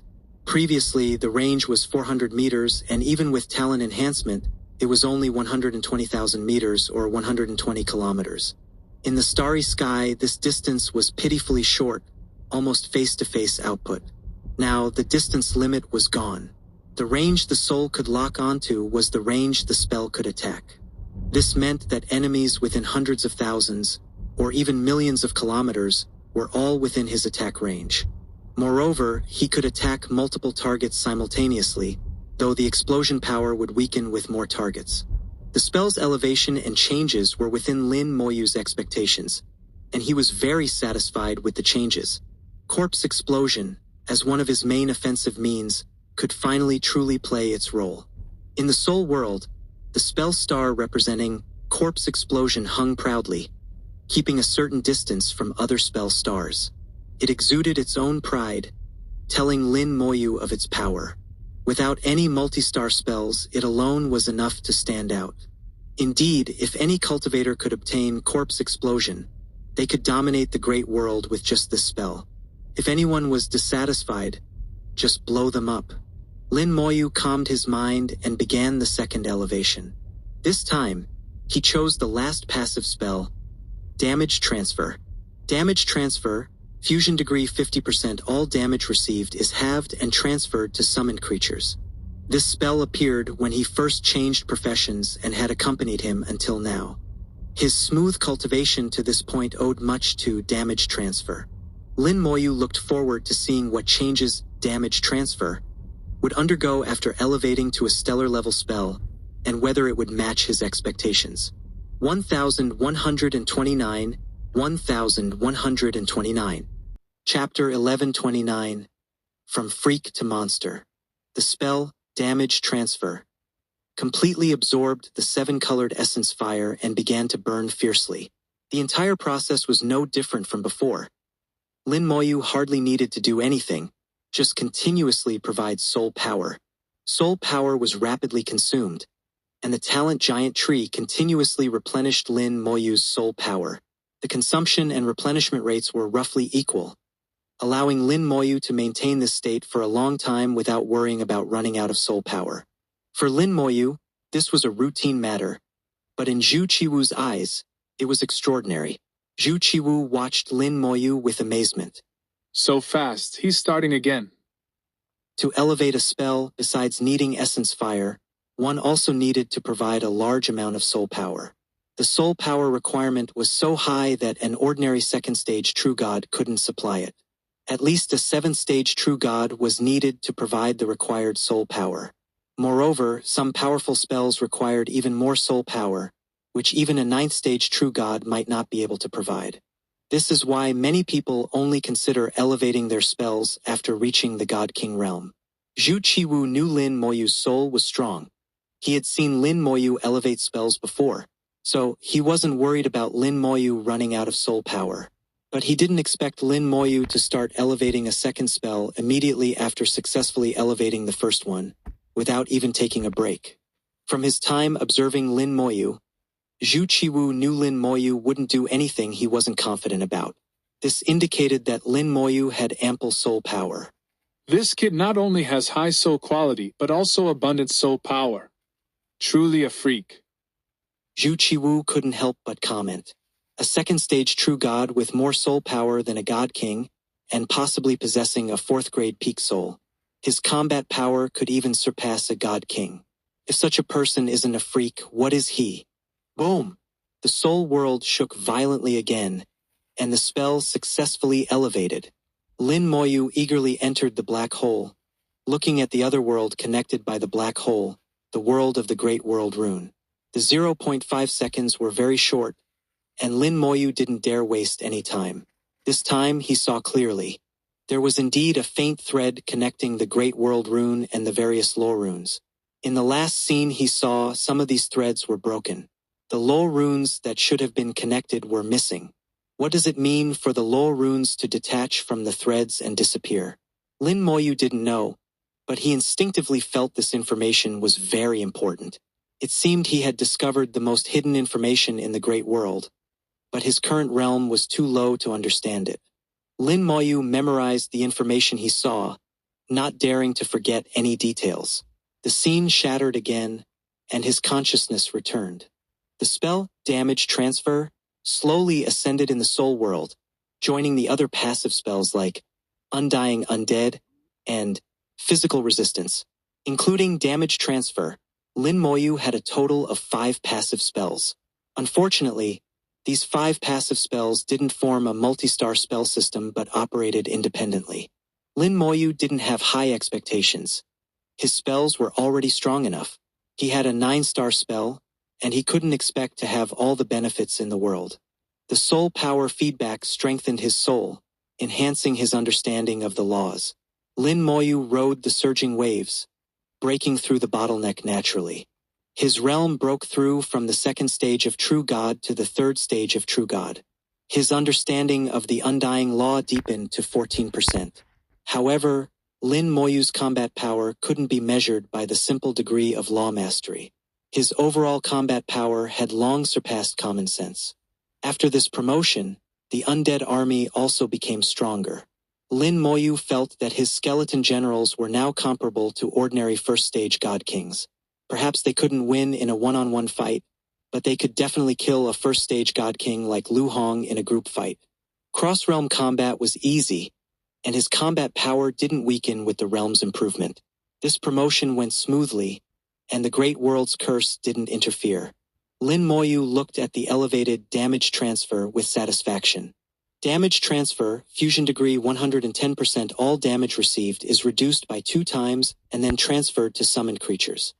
Previously, the range was 400 meters, and even with talent enhancement, it was only 120,000 meters or 120 kilometers. In the starry sky, this distance was pitifully short, almost face-to-face output. Now, the distance limit was gone. The range the soul could lock onto was the range the spell could attack. This meant that enemies within hundreds of thousands, or even millions of kilometers, were all within his attack range. Moreover, he could attack multiple targets simultaneously, though the explosion power would weaken with more targets. The spell's elevation and changes were within Lin Moyu's expectations, and he was very satisfied with the changes. Corpse explosion, as one of his main offensive means, could finally truly play its role. In the soul world, the spell star representing corpse explosion hung proudly, keeping a certain distance from other spell stars. It exuded its own pride, telling Lin Moyu of its power. Without any multi-star spells, it alone was enough to stand out. Indeed, if any cultivator could obtain corpse explosion, they could dominate the great world with just this spell. If anyone was dissatisfied, just blow them up. Lin Moyu calmed his mind and began the second elevation. This time, he chose the last passive spell, Damage Transfer. Damage Transfer, fusion degree 50%. All damage received is halved and transferred to summoned creatures. This spell appeared when he first changed professions and had accompanied him until now. His smooth cultivation to this point owed much to Damage Transfer. Lin Moyu looked forward to seeing what changes Damage Transfer would undergo after elevating to a stellar level spell, and whether it would match his expectations. 1129, 1129. Chapter 1129. From Freak to Monster. The spell, Damage Transfer, completely absorbed the 7-colored essence fire and began to burn fiercely. The entire process was no different from before. Lin Moyu hardly needed to do anything, just continuously provide soul power. Soul power was rapidly consumed, and the talent giant tree continuously replenished Lin Moyu's soul power. The consumption and replenishment rates were roughly equal, allowing Lin Moyu to maintain this state for a long time without worrying about running out of soul power. For Lin Moyu, this was a routine matter, but in Zhu Qiwu's eyes, it was extraordinary. Zhu Qiwu watched Lin Moyu with amazement. So fast, he's starting again. To elevate a spell, besides needing essence fire, one also needed to provide a large amount of soul power. The soul power requirement was so high that an ordinary second-stage true god couldn't supply it. At least a 7th-stage true god was needed to provide the required soul power. Moreover, some powerful spells required even more soul power, which even a 9th-stage true god might not be able to provide. This is why many people only consider elevating their spells after reaching the God King realm. Zhu Qiwu knew Lin Moyu's soul was strong. He had seen Lin Moyu elevate spells before, so he wasn't worried about Lin Moyu running out of soul power. But he didn't expect Lin Moyu to start elevating a second spell immediately after successfully elevating the first one, without even taking a break. From his time observing Lin Moyu, Zhu Qiwu knew Lin Moyu wouldn't do anything he wasn't confident about. This indicated that Lin Moyu had ample soul power. This kid not only has high soul quality but also abundant soul power. Truly a freak. Zhu Qiwu couldn't help but comment. A second-stage true god with more soul power than a god king, and possibly possessing a fourth-grade peak soul. His combat power could even surpass a god king. If such a person isn't a freak, what is he? Boom! The soul world shook violently again, and the spell successfully elevated. Lin Moyu eagerly entered the black hole, looking at the other world connected by the black hole, the world of the Great World Rune. The 0.5 seconds were very short, and Lin Moyu didn't dare waste any time. This time he saw clearly. There was indeed a faint thread connecting the Great World Rune and the various lore runes. In the last scene he saw some of these threads were broken. The lore runes that should have been connected were missing. What does it mean for the lore runes to detach from the threads and disappear? Lin Moyu didn't know, but he instinctively felt this information was very important. It seemed he had discovered the most hidden information in the great world, but his current realm was too low to understand it. Lin Moyu memorized the information he saw, not daring to forget any details. The scene shattered again, and his consciousness returned. The spell, Damage Transfer, slowly ascended in the soul world, joining the other passive spells like Undying Undead and Physical Resistance. Including Damage Transfer, Lin Moyu had a total of 5 passive spells. Unfortunately, these 5 passive spells didn't form a multi-star spell system but operated independently. Lin Moyu didn't have high expectations. His spells were already strong enough. He had a 9-star spell, and he couldn't expect to have all the benefits in the world. The soul power feedback strengthened his soul, enhancing his understanding of the laws. Lin Moyu rode the surging waves, breaking through the bottleneck naturally. His realm broke through from the 2nd stage of True God to the 3rd stage of True God. His understanding of the undying law deepened to 14%. However, Lin Moyu's combat power couldn't be measured by the simple degree of law mastery. His overall combat power had long surpassed common sense. After this promotion, the undead army also became stronger. Lin Moyu felt that his skeleton generals were now comparable to ordinary first-stage god kings. Perhaps they couldn't win in a one-on-one fight, but they could definitely kill a first-stage god king like Lu Hong in a group fight. Cross-realm combat was easy, and his combat power didn't weaken with the realm's improvement. This promotion went smoothly, and the Great World's curse didn't interfere. Lin Moyu looked at the elevated damage transfer with satisfaction. Damage transfer, fusion degree 110%. All damage received is reduced by 2 times and then transferred to summoned creatures.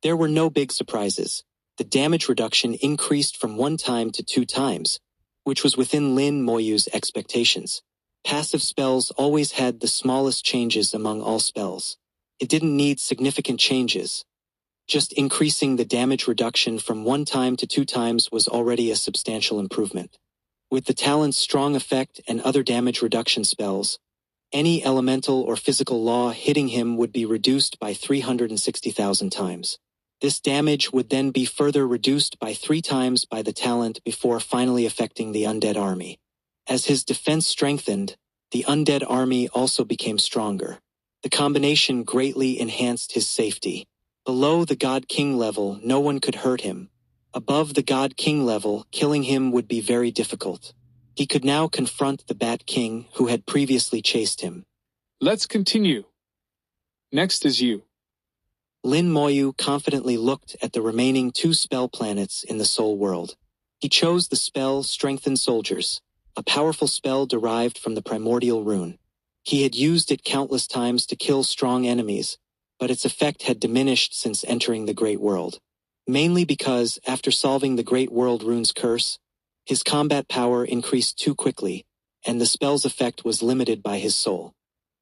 There were no big surprises. The damage reduction increased from 1 time to 2 times, which was within Lin Moyu's expectations. Passive spells always had the smallest changes among all spells. It didn't need significant changes. Just increasing the damage reduction from 1 time to 2 times was already a substantial improvement. With the talent's strong effect and other damage reduction spells, any elemental or physical law hitting him would be reduced by 360,000 times. This damage would then be further reduced by 3 times by the talent before finally affecting the undead army. As his defense strengthened, the undead army also became stronger. The combination greatly enhanced his safety. Below the God King level, no one could hurt him. Above the God King level, killing him would be very difficult. He could now confront the Bat King who had previously chased him. Let's continue. Next is you. Lin Moyu confidently looked at the remaining 2 spell planets in the soul world. He chose the spell Strengthen Soldiers, a powerful spell derived from the primordial rune. He had used it countless times to kill strong enemies, but its effect had diminished since entering the Great World. Mainly because, after solving the Great World Rune's curse, his combat power increased too quickly, and the spell's effect was limited by his soul.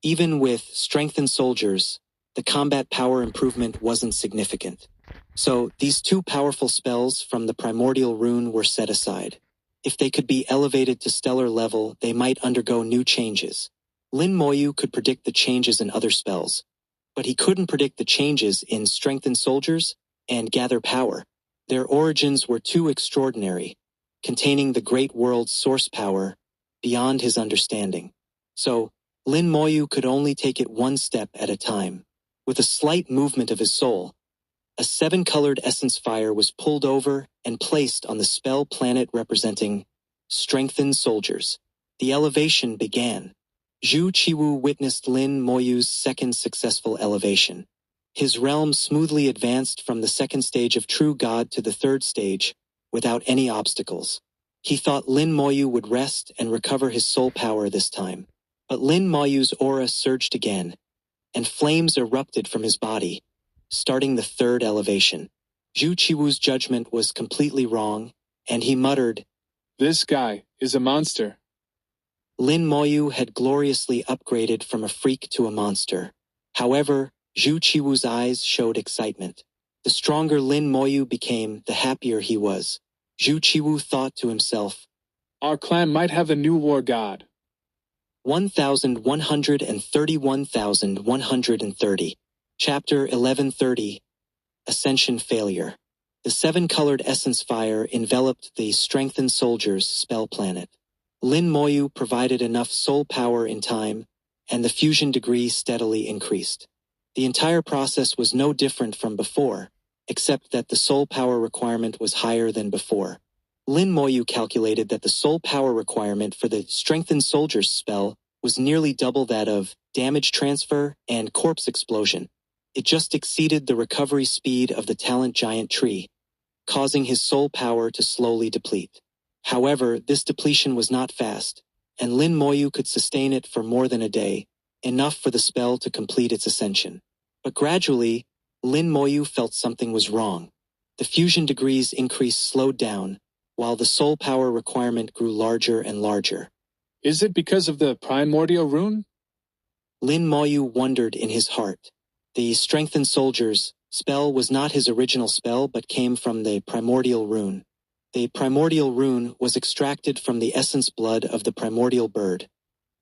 Even with Strengthen Soldiers, the combat power improvement wasn't significant. So, these 2 powerful spells from the primordial rune were set aside. If they could be elevated to stellar level, they might undergo new changes. Lin Moyu could predict the changes in other spells, but he couldn't predict the changes in Strengthen Soldiers and Gather Power. Their origins were too extraordinary, containing the great world's source power beyond his understanding. So, Lin Moyu could only take it 1 step at a time. With a slight movement of his soul, A seven-colored essence fire was pulled over and placed on the spell planet representing strengthened soldiers. The elevation began. Zhu Qiwu witnessed Lin Moyu's second successful elevation. His realm smoothly advanced from the second stage of True God to the third stage, without any obstacles. He thought Lin Moyu would rest and recover his soul power this time. But Lin Moyu's aura surged again, and flames erupted from his body, starting the third elevation. Zhu Qiwu's judgment was completely wrong, and he muttered, "This guy is a monster." Lin Moyu had gloriously upgraded from a freak to a monster. However, Zhu Qiwu's eyes showed excitement. The stronger Lin Moyu became, the happier he was. Zhu Qiwu thought to himself, "Our clan might have a new war god." 1130. Chapter 1130. Ascension Failure. The seven-colored essence fire enveloped the strengthened soldiers' spell planet. Lin Moyu provided enough soul power in time, and the fusion degree steadily increased. The entire process was no different from before, except that the soul power requirement was higher than before. Lin Moyu calculated that the soul power requirement for the strengthened soldiers spell was nearly double that of damage transfer and corpse explosion. It just exceeded the recovery speed of the talent giant tree, causing his soul power to slowly deplete. However, this depletion was not fast, and Lin Moyu could sustain it for more than a day, enough for the spell to complete its ascension. But gradually, Lin Moyu felt something was wrong. The fusion degrees increase slowed down, while the soul power requirement grew larger and larger. Is it because of the primordial rune? Lin Moyu wondered in his heart. The strengthened soldiers spell was not his original spell but came from the primordial rune. The primordial rune was extracted from the essence blood of the primordial bird,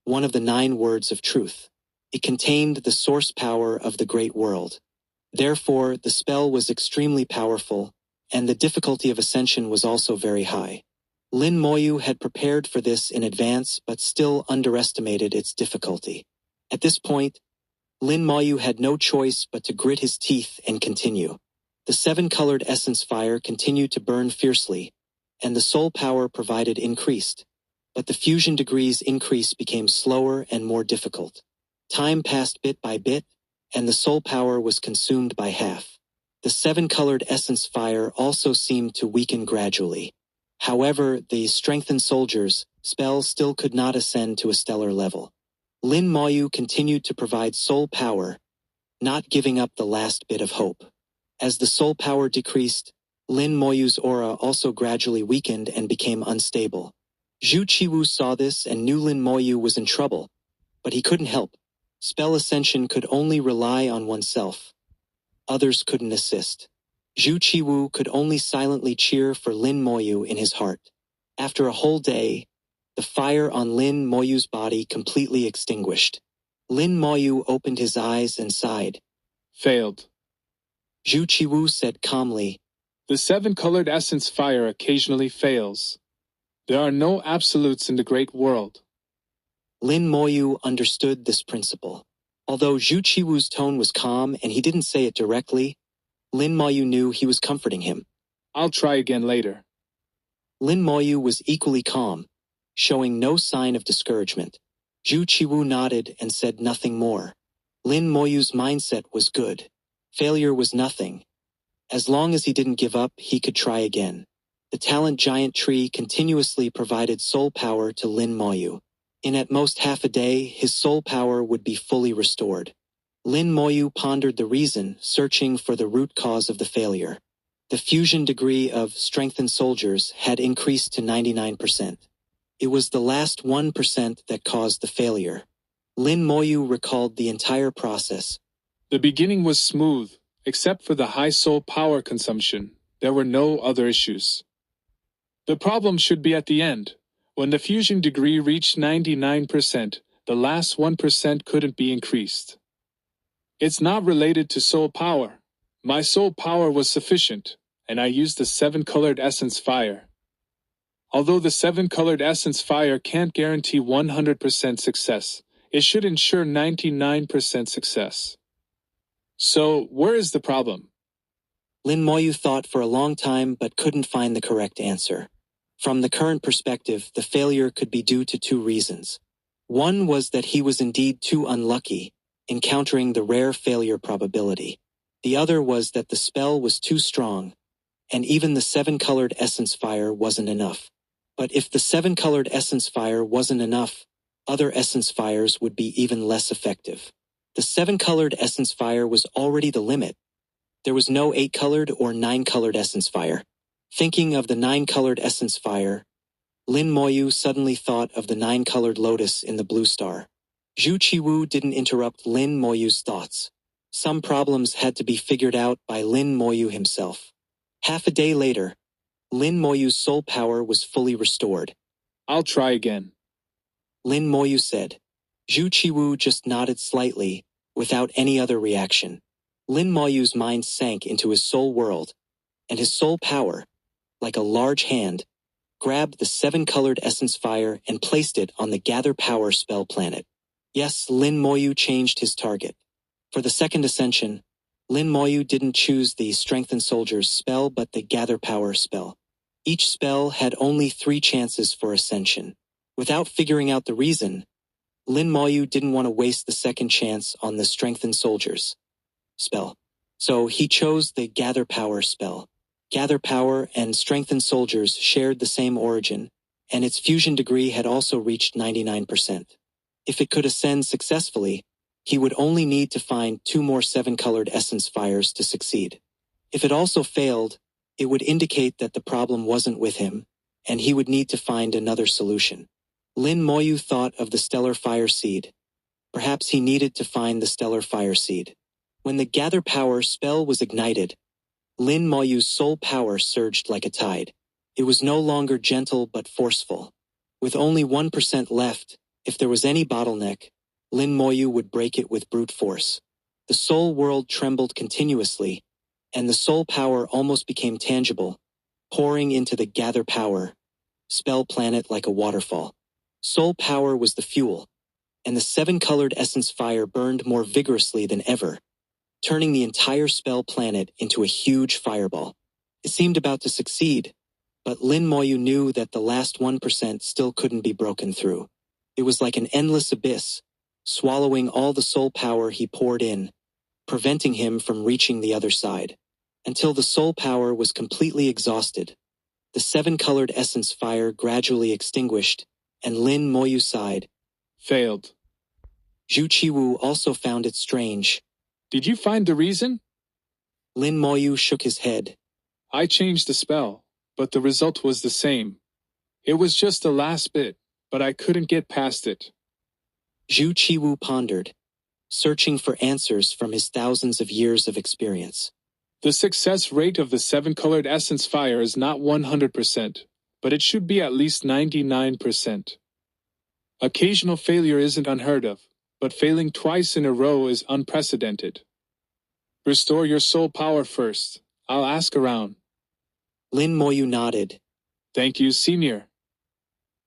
one of the 9 words of truth. It contained the source power of the great world. Therefore, the spell was extremely powerful, and the difficulty of ascension was also very high. Lin Moyu had prepared for this in advance but still underestimated its difficulty. At this point, Lin Moyu had no choice but to grit his teeth and continue. The seven-colored essence fire continued to burn fiercely, and the soul power provided increased, but the fusion degrees increase became slower and more difficult. Time passed bit by bit, and the soul power was consumed by half. The seven-colored essence fire also seemed to weaken gradually. However, the strengthened soldiers' spell still could not ascend to a stellar level. Lin Moyu continued to provide soul power, not giving up the last bit of hope. As the soul power decreased, Lin Moyu's aura also gradually weakened and became unstable. Zhu Qiwu saw this and knew Lin Moyu was in trouble, but he couldn't help. Spell ascension could only rely on oneself. Others couldn't assist. Zhu Qiwu could only silently cheer for Lin Moyu in his heart. After a whole day, the fire on Lin Moyu's body completely extinguished. Lin Moyu opened his eyes and sighed. Failed. Zhu Qiwu said calmly, "The seven-colored essence fire occasionally fails. There are no absolutes in the great world." Lin Moyu understood this principle. Although Zhu Qiwu's tone was calm and he didn't say it directly, Lin Moyu knew he was comforting him. "I'll try again later." Lin Moyu was equally calm, showing no sign of discouragement. Zhu Qiwu nodded and said nothing more. Lin Moyu's mindset was good. Failure was nothing. As long as he didn't give up, he could try again. The talent giant tree continuously provided soul power to Lin Moyu. In at most half a day, his soul power would be fully restored. Lin Moyu pondered the reason, searching for the root cause of the failure. The fusion degree of strengthened soldiers had increased to 99%. It was the last 1% that caused the failure. Lin Moyu recalled the entire process. The beginning was smooth, except for the high soul power consumption. There were no other issues. The problem should be at the end. When the fusion degree reached 99%, the last 1% couldn't be increased. It's not related to soul power. My soul power was sufficient, and I used the seven-colored essence fire. Although the seven-colored essence fire can't guarantee 100% success, it should ensure 99% success. So, where is the problem? Lin Moyu thought for a long time but couldn't find the correct answer. From the current perspective, the failure could be due to two reasons. One was that he was indeed too unlucky, encountering the rare failure probability. The other was that the spell was too strong, and even the 7-colored essence fire wasn't enough. But if the 7-colored essence fire wasn't enough, other essence fires would be even less effective. The 7-colored essence fire was already the limit. There was no 8-colored or 9-colored essence fire. Thinking of the 9-colored essence fire, Lin Moyu suddenly thought of the 9-colored lotus in the blue star. Zhu Qiwu didn't interrupt Lin Moyu's thoughts. Some problems had to be figured out by Lin Moyu himself. Half a day later, Lin Moyu's soul power was fully restored. I'll try again. Lin Moyu said. Zhu Qiwu just nodded slightly, without any other reaction. Lin Moyu's mind sank into his soul world, and his soul power, like a large hand, grabbed the 7-colored essence fire and placed it on the Gather Power spell planet. Yes, Lin Moyu changed his target. For the second ascension, Lin Moyu didn't choose the Strengthen Soldiers spell but the Gather Power spell. Each spell had only 3 chances for ascension. Without figuring out the reason, Lin Moyu didn't want to waste the second chance on the Strengthen Soldiers spell. So he chose the Gather Power spell. Gather Power and Strengthen Soldiers shared the same origin, and its fusion degree had also reached 99%. If it could ascend successfully, he would only need to find 2 more 7-colored essence fires to succeed. If it also failed, it would indicate that the problem wasn't with him, and he would need to find another solution. Lin Moyu thought of the Stellar Fire Seed. Perhaps he needed to find the Stellar Fire Seed. When the Gather Power spell was ignited, Lin Moyu's soul power surged like a tide. It was no longer gentle but forceful. With only 1% left, if there was any bottleneck, Lin Moyu would break it with brute force. The soul world trembled continuously, and the soul power almost became tangible, pouring into the Gather Power spell planet like a waterfall. Soul power was the fuel, and the 7-colored essence fire burned more vigorously than ever, turning the entire spell planet into a huge fireball. It seemed about to succeed, but Lin Moyu knew that the last 1% still couldn't be broken through. It was like an endless abyss, swallowing all the soul power he poured in, preventing him from reaching the other side. Until the soul power was completely exhausted, the 7-colored essence fire gradually extinguished, and Lin Moyu sighed. Failed. Zhu Qiwu also found it strange. Did you find the reason? Lin Moyu shook his head. I changed the spell, but the result was the same. It was just the last bit, but I couldn't get past it. Zhu Qiwu pondered, searching for answers from his thousands of years of experience. The success rate of the 7-colored essence fire is not 100%, but it should be at least 99%. Occasional failure isn't unheard of, but failing twice in a row is unprecedented. Restore your soul power first. I'll ask around. Lin Moyu nodded. Thank you, Senior.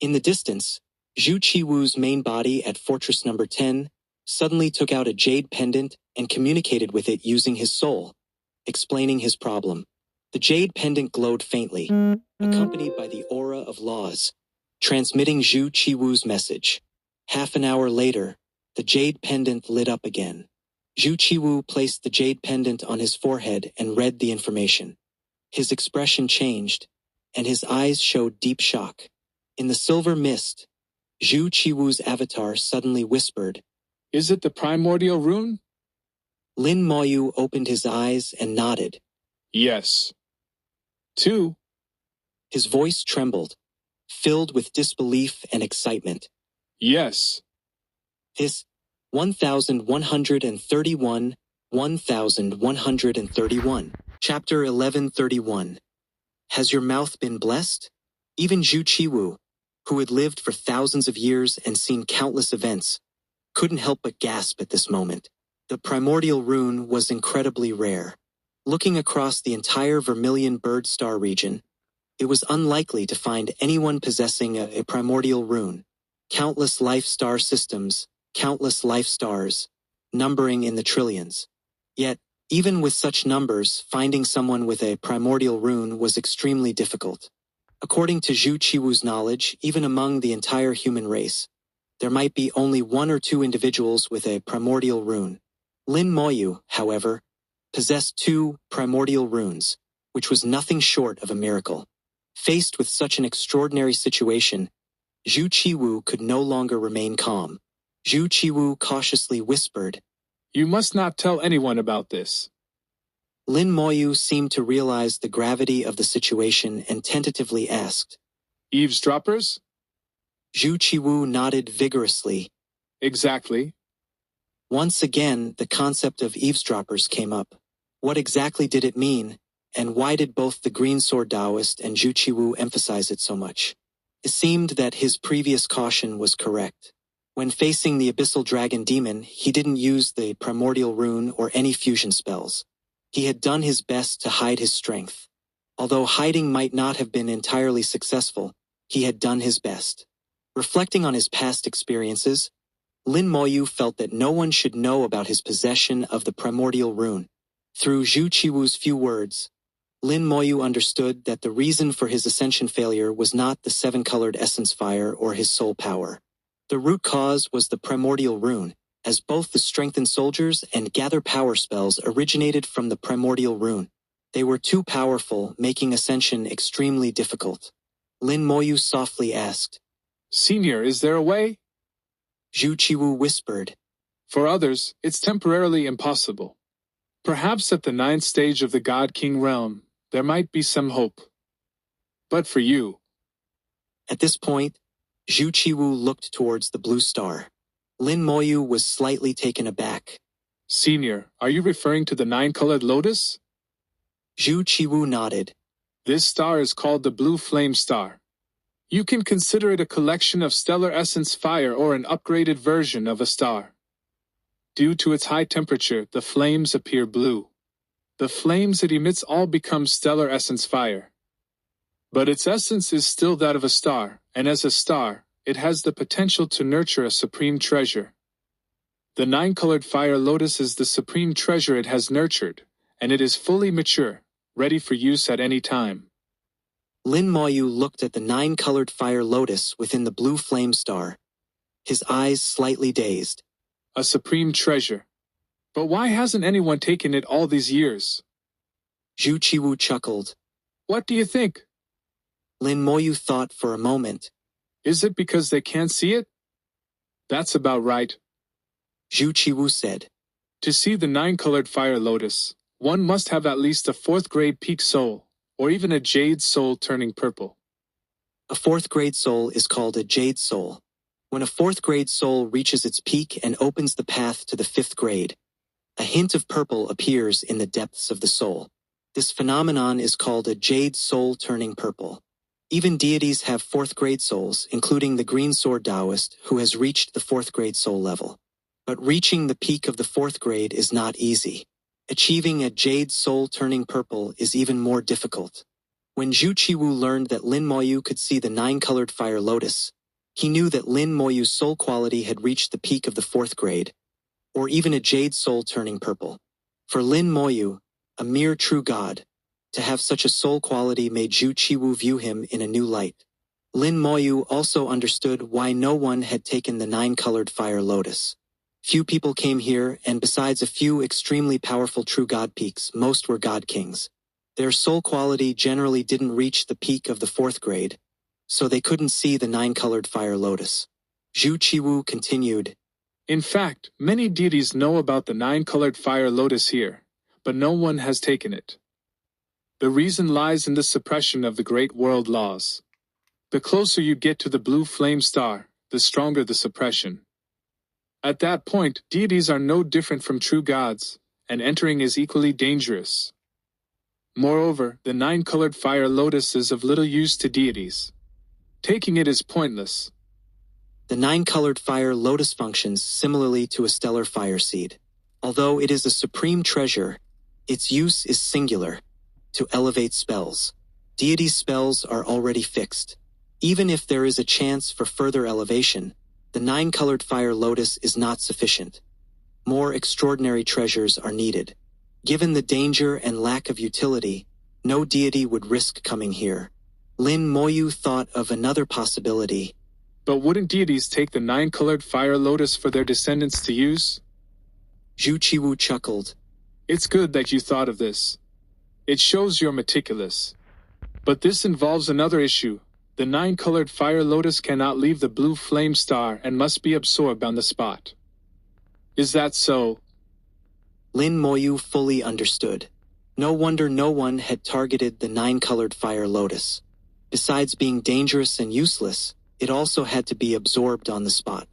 In the distance, Zhu Qiwu's main body at Fortress Number 10 suddenly took out a jade pendant and communicated with it using his soul, explaining his problem. The jade pendant glowed faintly, accompanied by the aura of laws, transmitting Zhu Qiwu's message. Half an hour later, the jade pendant lit up again. Zhu Qiwu placed the jade pendant on his forehead and read the information. His expression changed, and his eyes showed deep shock. In the silver mist, Zhu Qiwu's avatar suddenly whispered, Is it the primordial rune? Lin Moyu opened his eyes and nodded. Yes. 2. His voice trembled, filled with disbelief and excitement. Yes. This 1131, 1131. Chapter 1131. Has your mouth been blessed? Even Zhu Qiwu, who had lived for thousands of years and seen countless events, couldn't help but gasp at this moment. The primordial rune was incredibly rare. Looking across the entire Vermilion Bird Star region, it was unlikely to find anyone possessing a primordial rune. Countless life star systems, countless life stars, numbering in the trillions. Yet, Even with such numbers, finding someone with a primordial rune was extremely difficult. According to Zhu Qiwu's knowledge, even among the entire human race, there might be only 1 or 2 individuals with a primordial rune. Lin Moyu, however, possessed 2 primordial runes, which was nothing short of a miracle. Faced with such an extraordinary situation, Zhu Qiwu could no longer remain calm. Zhu Qiwu cautiously whispered, "You must not tell anyone about this." Lin Moyu seemed to realize the gravity of the situation and tentatively asked, "Eavesdroppers?" Zhu Qiwu nodded vigorously. "Exactly." Once again, the concept of eavesdroppers came up. What exactly did it mean, and why did both the Green Sword Taoist and Zhu Qiwu emphasize it so much? It seemed that his previous caution was correct. When facing the Abyssal Dragon Demon, he didn't use the Primordial Rune or any fusion spells. He had done his best to hide his strength. Although hiding might not have been entirely successful, he had done his best. Reflecting on his past experiences, Lin Moyu felt that no one should know about his possession of the Primordial Rune. Through Zhu Qiwu's few words, Lin Moyu understood that the reason for his ascension failure was not the 7-colored essence fire or his soul power. The root cause was the Primordial Rune, as both the Strengthen Soldiers and Gather Power spells originated from the Primordial Rune. They were too powerful, making ascension extremely difficult. Lin Moyu softly asked, "Senior, is there a way?" Zhu Qiwu whispered, "For others, it's temporarily impossible. Perhaps at the 9th stage of the God King realm, there might be some hope. But for you..." At this point, Zhu Qiwu looked towards the blue star. Lin Moyu was slightly taken aback. "Senior, are you referring to the 9-colored lotus?" Zhu Qiwu nodded. "This star is called the Blue Flame Star. You can consider it a collection of stellar essence fire or an upgraded version of a star. Due to its high temperature, the flames appear blue. The flames it emits all become stellar essence fire. But its essence is still that of a star, and as a star, it has the potential to nurture a supreme treasure. The 9-colored fire lotus is the supreme treasure it has nurtured, and it is fully mature, ready for use at any time." Lin Moyu looked at the 9-colored fire lotus within the blue flame star, his eyes slightly dazed. "A supreme treasure. But why hasn't anyone taken it all these years?" Zhu Qiwu chuckled. "What do you think?" Lin Moyu thought for a moment. "Is it because they can't see it?" "That's about right." Zhu Qiwu said. "To see the 9-colored fire lotus, one must have at least a 4th-grade peak soul, or even a jade soul turning purple." A 4th-grade soul is called a jade soul. When a 4th-grade soul reaches its peak and opens the path to the 5th grade, a hint of purple appears in the depths of the soul. This phenomenon is called a jade soul turning purple. Even deities have 4th-grade souls, including the Green Sword Taoist, who has reached the 4th-grade soul level. But reaching the peak of the 4th grade is not easy. Achieving a jade soul turning purple is even more difficult. When Zhu Qiwu learned that Lin Moyu could see the 9-colored fire lotus, he knew that Lin Moyu's soul quality had reached the peak of the 4th grade, or even a jade soul turning purple. For Lin Moyu, a mere true god, to have such a soul quality made Zhu Qiwu view him in a new light. Lin Moyu also understood why no one had taken the 9-colored fire lotus. Few people came here, and besides a few extremely powerful true god peaks, most were god kings. Their soul quality generally didn't reach the peak of the 4th grade, so they couldn't see the 9-colored fire lotus. Zhu Qiwu continued, "In fact, many deities know about the 9-colored fire lotus here, but no one has taken it. The reason lies in the suppression of the great world laws. The closer you get to the blue flame star, the stronger the suppression. At that point, deities are no different from true gods, and entering is equally dangerous. Moreover, the 9-colored fire lotus is of little use to deities. Taking it is pointless." The 9-colored fire lotus functions similarly to a stellar fire seed. Although it is a supreme treasure, its use is singular, to elevate spells. Deity spells are already fixed. Even if there is a chance for further elevation, the 9-colored fire lotus is not sufficient. More extraordinary treasures are needed. Given the danger and lack of utility, no deity would risk coming here. Lin Moyu thought of another possibility. But wouldn't deities take the 9-colored fire lotus for their descendants to use? Zhu Qiwu chuckled. It's good that you thought of this. It shows you're meticulous. But this involves another issue. The 9-colored fire lotus cannot leave the blue flame star and must be absorbed on the spot. Is that so? Lin Moyu fully understood. No wonder no one had targeted the 9-colored fire lotus. Besides being dangerous and useless, it also had to be absorbed on the spot.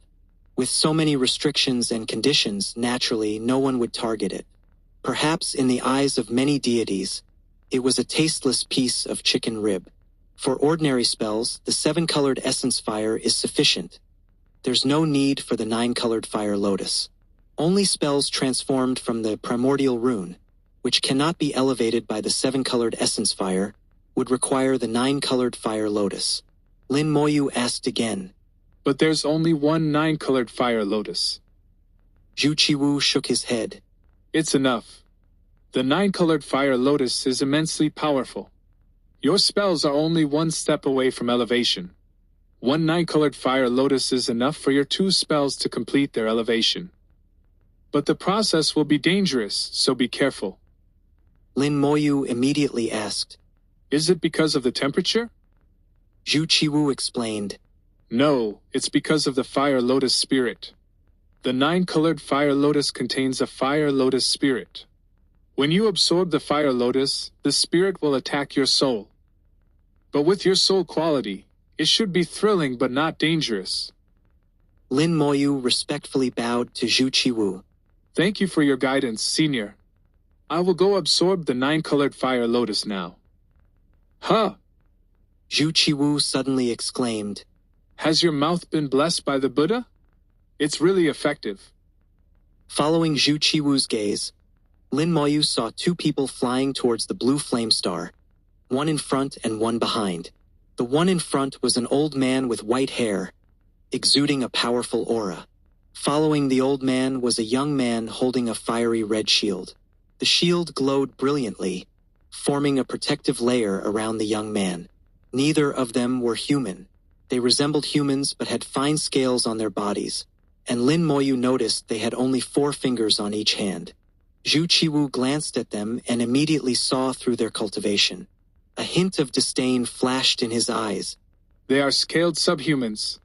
With so many restrictions and conditions, naturally, no one would target it. Perhaps in the eyes of many deities, it was a tasteless piece of chicken rib. For ordinary spells, the 7-colored essence fire is sufficient. There's no need for the 9-colored fire lotus. Only spells transformed from the primordial rune, which cannot be elevated by the 7-colored essence fire, would require the 9-colored fire lotus. Lin Moyu asked again. But there's only one 9-colored fire lotus. Zhu Qiwu shook his head. It's enough. The 9-colored fire lotus is immensely powerful. Your spells are only one step away from elevation. One 9-colored fire lotus is enough for your 2 spells to complete their elevation. But the process will be dangerous, so be careful. Lin Moyu immediately asked. Is it because of the temperature? Zhu Qiwu explained. No, it's because of the fire lotus spirit. The 9-colored fire lotus contains a fire lotus spirit. When you absorb the fire lotus, the spirit will attack your soul. But with your soul quality, it should be thrilling but not dangerous. Lin Moyu respectfully bowed to Zhu Qiwu. Thank you for your guidance, Senior. I will go absorb the 9-colored fire lotus now. Huh! Zhu Qiwu suddenly exclaimed. Has your mouth been blessed by the Buddha? It's really effective. Following Zhu Qiwu's gaze, Lin Moyu saw 2 people flying towards the blue flame star, one in front and one behind. The one in front was an old man with white hair, exuding a powerful aura. Following the old man was a young man holding a fiery red shield. The shield glowed brilliantly, forming a protective layer around the young man. Neither of them were human. They resembled humans but had fine scales on their bodies, and Lin Moyu noticed they had only 4 fingers on each hand. Zhu Qiwu glanced at them and immediately saw through their cultivation. A hint of disdain flashed in his eyes. They are scaled subhumans.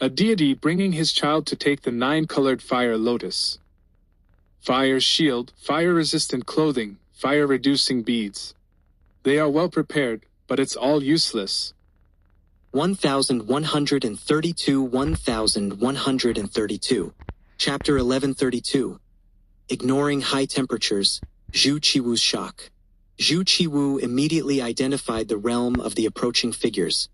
A deity bringing his child to take the 9-colored fire lotus. Fire shield, fire-resistant clothing, fire-reducing beads. They are well prepared, but it's all useless. 1132 1132 Chapter 1132 Ignoring high temperatures, Zhu Qiwu's shock. Zhu Qiwu immediately identified the realm of the approaching figures,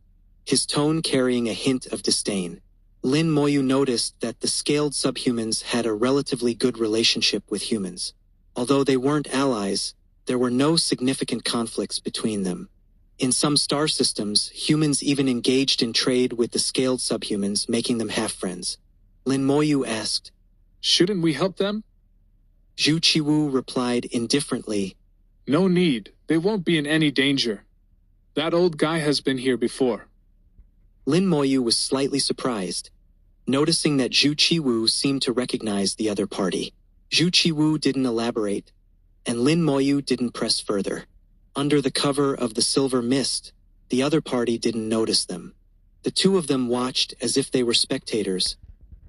his tone carrying a hint of disdain. Lin Moyu noticed that the scaled subhumans had a relatively good relationship with humans. Although they weren't allies, there were no significant conflicts between them. In some star systems, humans even engaged in trade with the scaled subhumans, making them half-friends. Lin Moyu asked, Shouldn't we help them? Zhu Qiwu replied indifferently, No need, they won't be in any danger. That old guy has been here before. Lin Moyu was slightly surprised, noticing that Zhu Qiwu seemed to recognize the other party. Zhu Qiwu didn't elaborate, and Lin Moyu didn't press further. Under the cover of the silver mist, the other party didn't notice them. The 2 of them watched as if they were spectators,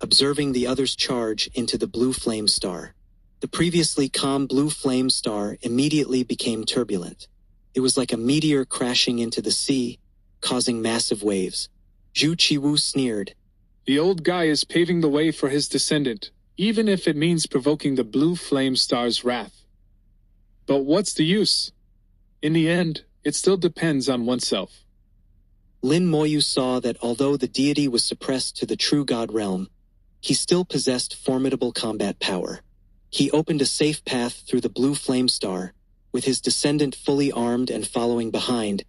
observing the other's charge into the blue flame star. The previously calm blue flame star immediately became turbulent. It was like a meteor crashing into the sea, causing massive waves. Zhu Qiwu sneered. The old guy is paving the way for his descendant, even if it means provoking the blue flame star's wrath. But what's the use? In the end, it still depends on oneself. Lin Moyu saw that although the deity was suppressed to the true god realm, he still possessed formidable combat power. He opened a safe path through the blue flame star, with his descendant fully armed and following behind,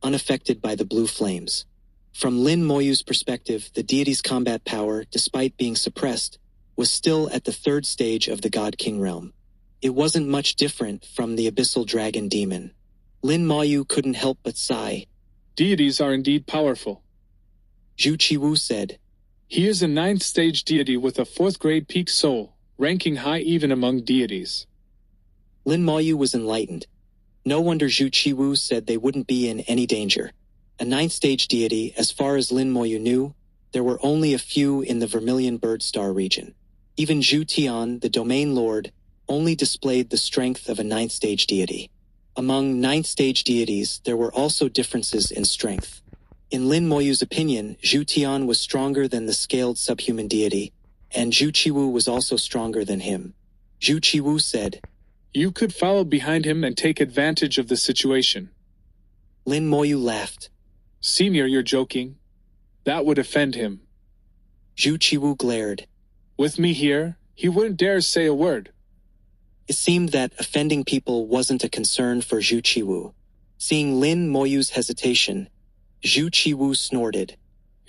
unaffected by the blue flames. From Lin Moyu's perspective, the deity's combat power, despite being suppressed, was still at the 3rd stage of the God-King realm. It wasn't much different from the abyssal dragon demon. Lin Moyu couldn't help but sigh. Deities are indeed powerful. Zhu Qiwu said. He is a ninth-stage deity with a fourth-grade peak soul, ranking high even among deities. Lin Moyu was enlightened. No wonder Zhu Qiwu said they wouldn't be in any danger. A ninth-stage deity, as far as Lin Moyu knew, there were only a few in the Vermilion Bird Star region. Even Zhu Tian, the domain lord, only displayed the strength of a ninth-stage deity. Among ninth-stage deities, there were also differences in strength. In Lin Moyu's opinion, Zhu Tian was stronger than the scaled subhuman deity, and Zhu Qiwu was also stronger than him. Zhu Qiwu said, You could follow behind him and take advantage of the situation. Lin Moyu laughed. Senior, you're joking. That would offend him. Zhu Qiwu glared. With me here, he wouldn't dare say a word. It seemed that offending people wasn't a concern for Zhu Qiwu. Seeing Lin Moyu's hesitation, Zhu Qiwu snorted.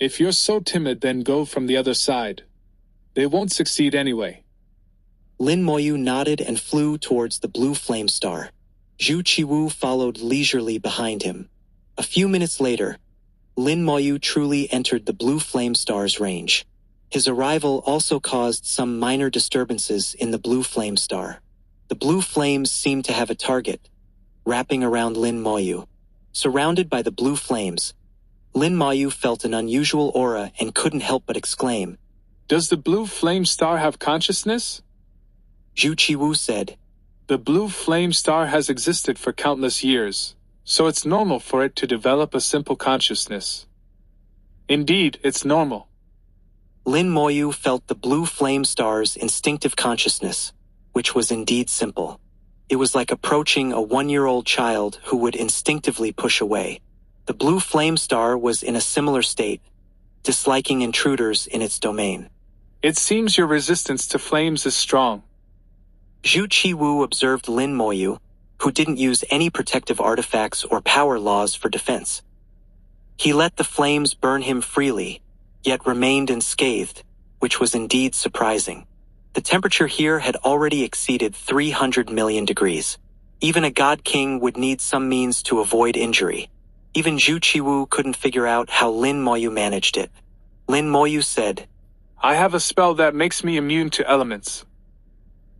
If you're so timid, then go from the other side. They won't succeed anyway. Lin Moyu nodded and flew towards the blue flame star. Zhu Qiwu followed leisurely behind him. A few minutes later, Lin Moyu truly entered the blue flame star's range. His arrival also caused some minor disturbances in the blue flame star. The blue flames seemed to have a target, wrapping around Lin Moyu. Surrounded by the blue flames, Lin Moyu felt an unusual aura and couldn't help but exclaim, Does the blue flame star have consciousness? Zhu Qiwu said, The blue flame star has existed for countless years, so it's normal for it to develop a simple consciousness. Indeed, it's normal. Lin Moyu felt the blue flame star's instinctive consciousness, which was indeed simple. It was like approaching a 1-year-old child who would instinctively push away. The blue flame star was in a similar state, disliking intruders in its domain. It seems your resistance to flames is strong. Zhu Qiwu observed Lin Moyu, who didn't use any protective artifacts or power laws for defense. He let the flames burn him freely, yet remained unscathed, which was indeed surprising. The temperature here had already exceeded 300 million degrees. Even a god king would need some means to avoid injury. Even Zhu Qiwu couldn't figure out how Lin Moyu managed it. Lin Moyu said, I have a spell that makes me immune to elements.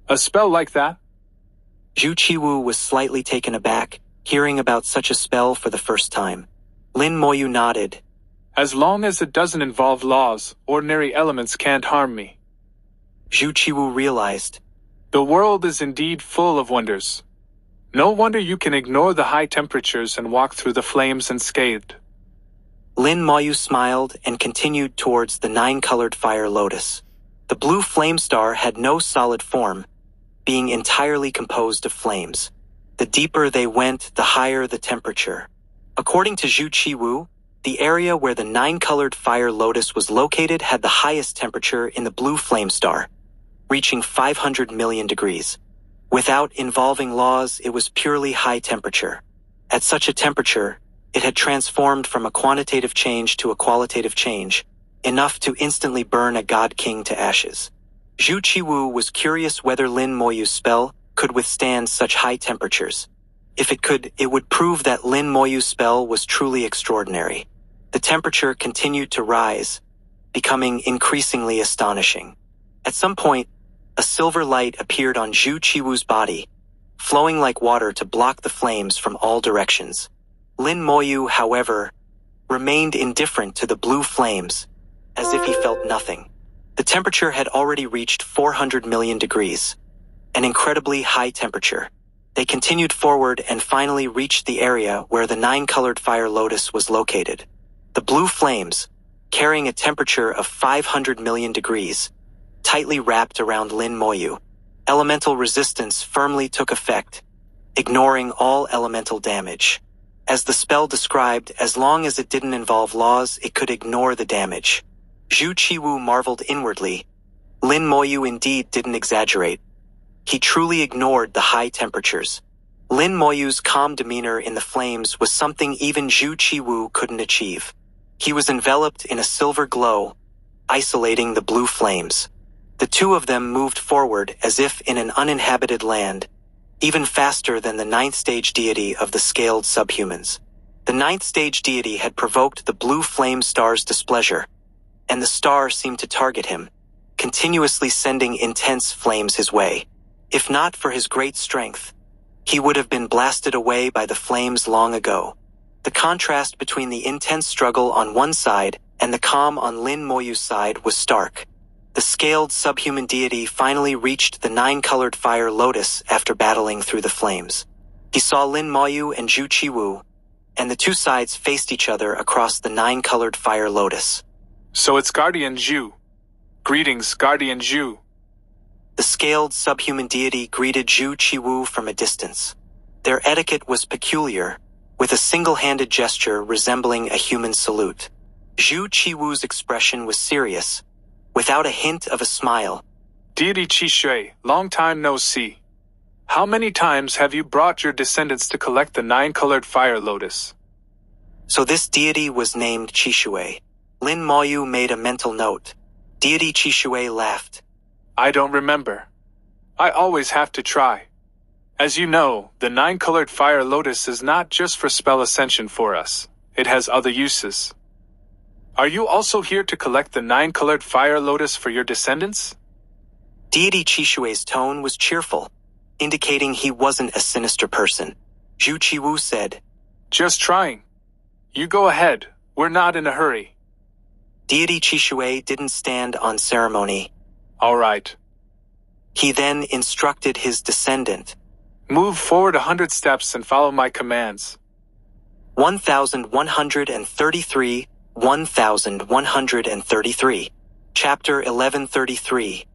A spell like that? Zhu Qiwu was slightly taken aback, hearing about such a spell for the first time. Lin Moyu nodded. As long as it doesn't involve laws, ordinary elements can't harm me. Zhu Qiwu realized. The world is indeed full of wonders. No wonder you can ignore the high temperatures and walk through the flames unscathed. Lin Moyu smiled and continued towards the 9-colored fire lotus. The blue flame star had no solid form, being entirely composed of flames. The deeper they went, the higher the temperature. According to Zhu Qiwu, the area where the 9-colored fire lotus was located had the highest temperature in the blue flame star, reaching 500 million degrees. Without involving laws, it was purely high temperature. At such a temperature, it had transformed from a quantitative change to a qualitative change, enough to instantly burn a god king to ashes. Zhu Qiwu was curious whether Lin Moyu's spell could withstand such high temperatures. If it could, it would prove that Lin Moyu's spell was truly extraordinary. The temperature continued to rise, becoming increasingly astonishing. At some point, a silver light appeared on Zhu Qiwu's body, flowing like water to block the flames from all directions. Lin Moyu, however, remained indifferent to the blue flames, as if he felt nothing. The temperature had already reached 400 million degrees, an incredibly high temperature. They continued forward and finally reached the area where the 9-colored fire lotus was located. The blue flames, carrying a temperature of 500 million degrees, tightly wrapped around Lin Moyu. Elemental resistance firmly took effect, ignoring all elemental damage. As the spell described, as long as it didn't involve laws, it could ignore the damage. Zhu Qiwu marveled inwardly. Lin Moyu indeed didn't exaggerate. He truly ignored the high temperatures. Lin Moyu's calm demeanor in the flames was something even Zhu Qiwu couldn't achieve. He was enveloped in a silver glow, isolating the blue flames. The two of them moved forward as if in an uninhabited land, even faster than the ninth stage deity of the scaled subhumans. The ninth stage deity had provoked the blue flame star's displeasure, and the star seemed to target him, continuously sending intense flames his way. If not for his great strength, he would have been blasted away by the flames long ago. The contrast between the intense struggle on one side and the calm on Lin Moyu's side was stark. The scaled subhuman deity finally reached the nine-colored fire lotus after battling through the flames. He saw Lin Moyu and Zhu Qiwu, and the two sides faced each other across the nine-colored fire lotus. So it's Guardian Zhu. Greetings, Guardian Zhu. The scaled subhuman deity greeted Zhu Qiwu from a distance. Their etiquette was peculiar, with a single-handed gesture resembling a human salute. Zhu Qiwu's expression was serious, without a hint of a smile. Deity Qishui, long time no see. How many times have you brought your descendants to collect the nine-colored fire lotus? So this deity was named Qishui. Lin Moyu made a mental note. Deity Qishui laughed. I don't remember. I always have to try. As you know, the nine-colored fire lotus is not just for spell ascension for us. It has other uses. Are you also here to collect the nine-colored fire lotus for your descendants? Deity Qishui's tone was cheerful, indicating he wasn't a sinister person. Zhu Qiwu said, Just trying. You go ahead. We're not in a hurry. Deity Qishui didn't stand on ceremony. All right. He then instructed his descendant. Move forward 100 steps and follow my commands. 1133, 1133. Chapter 1133.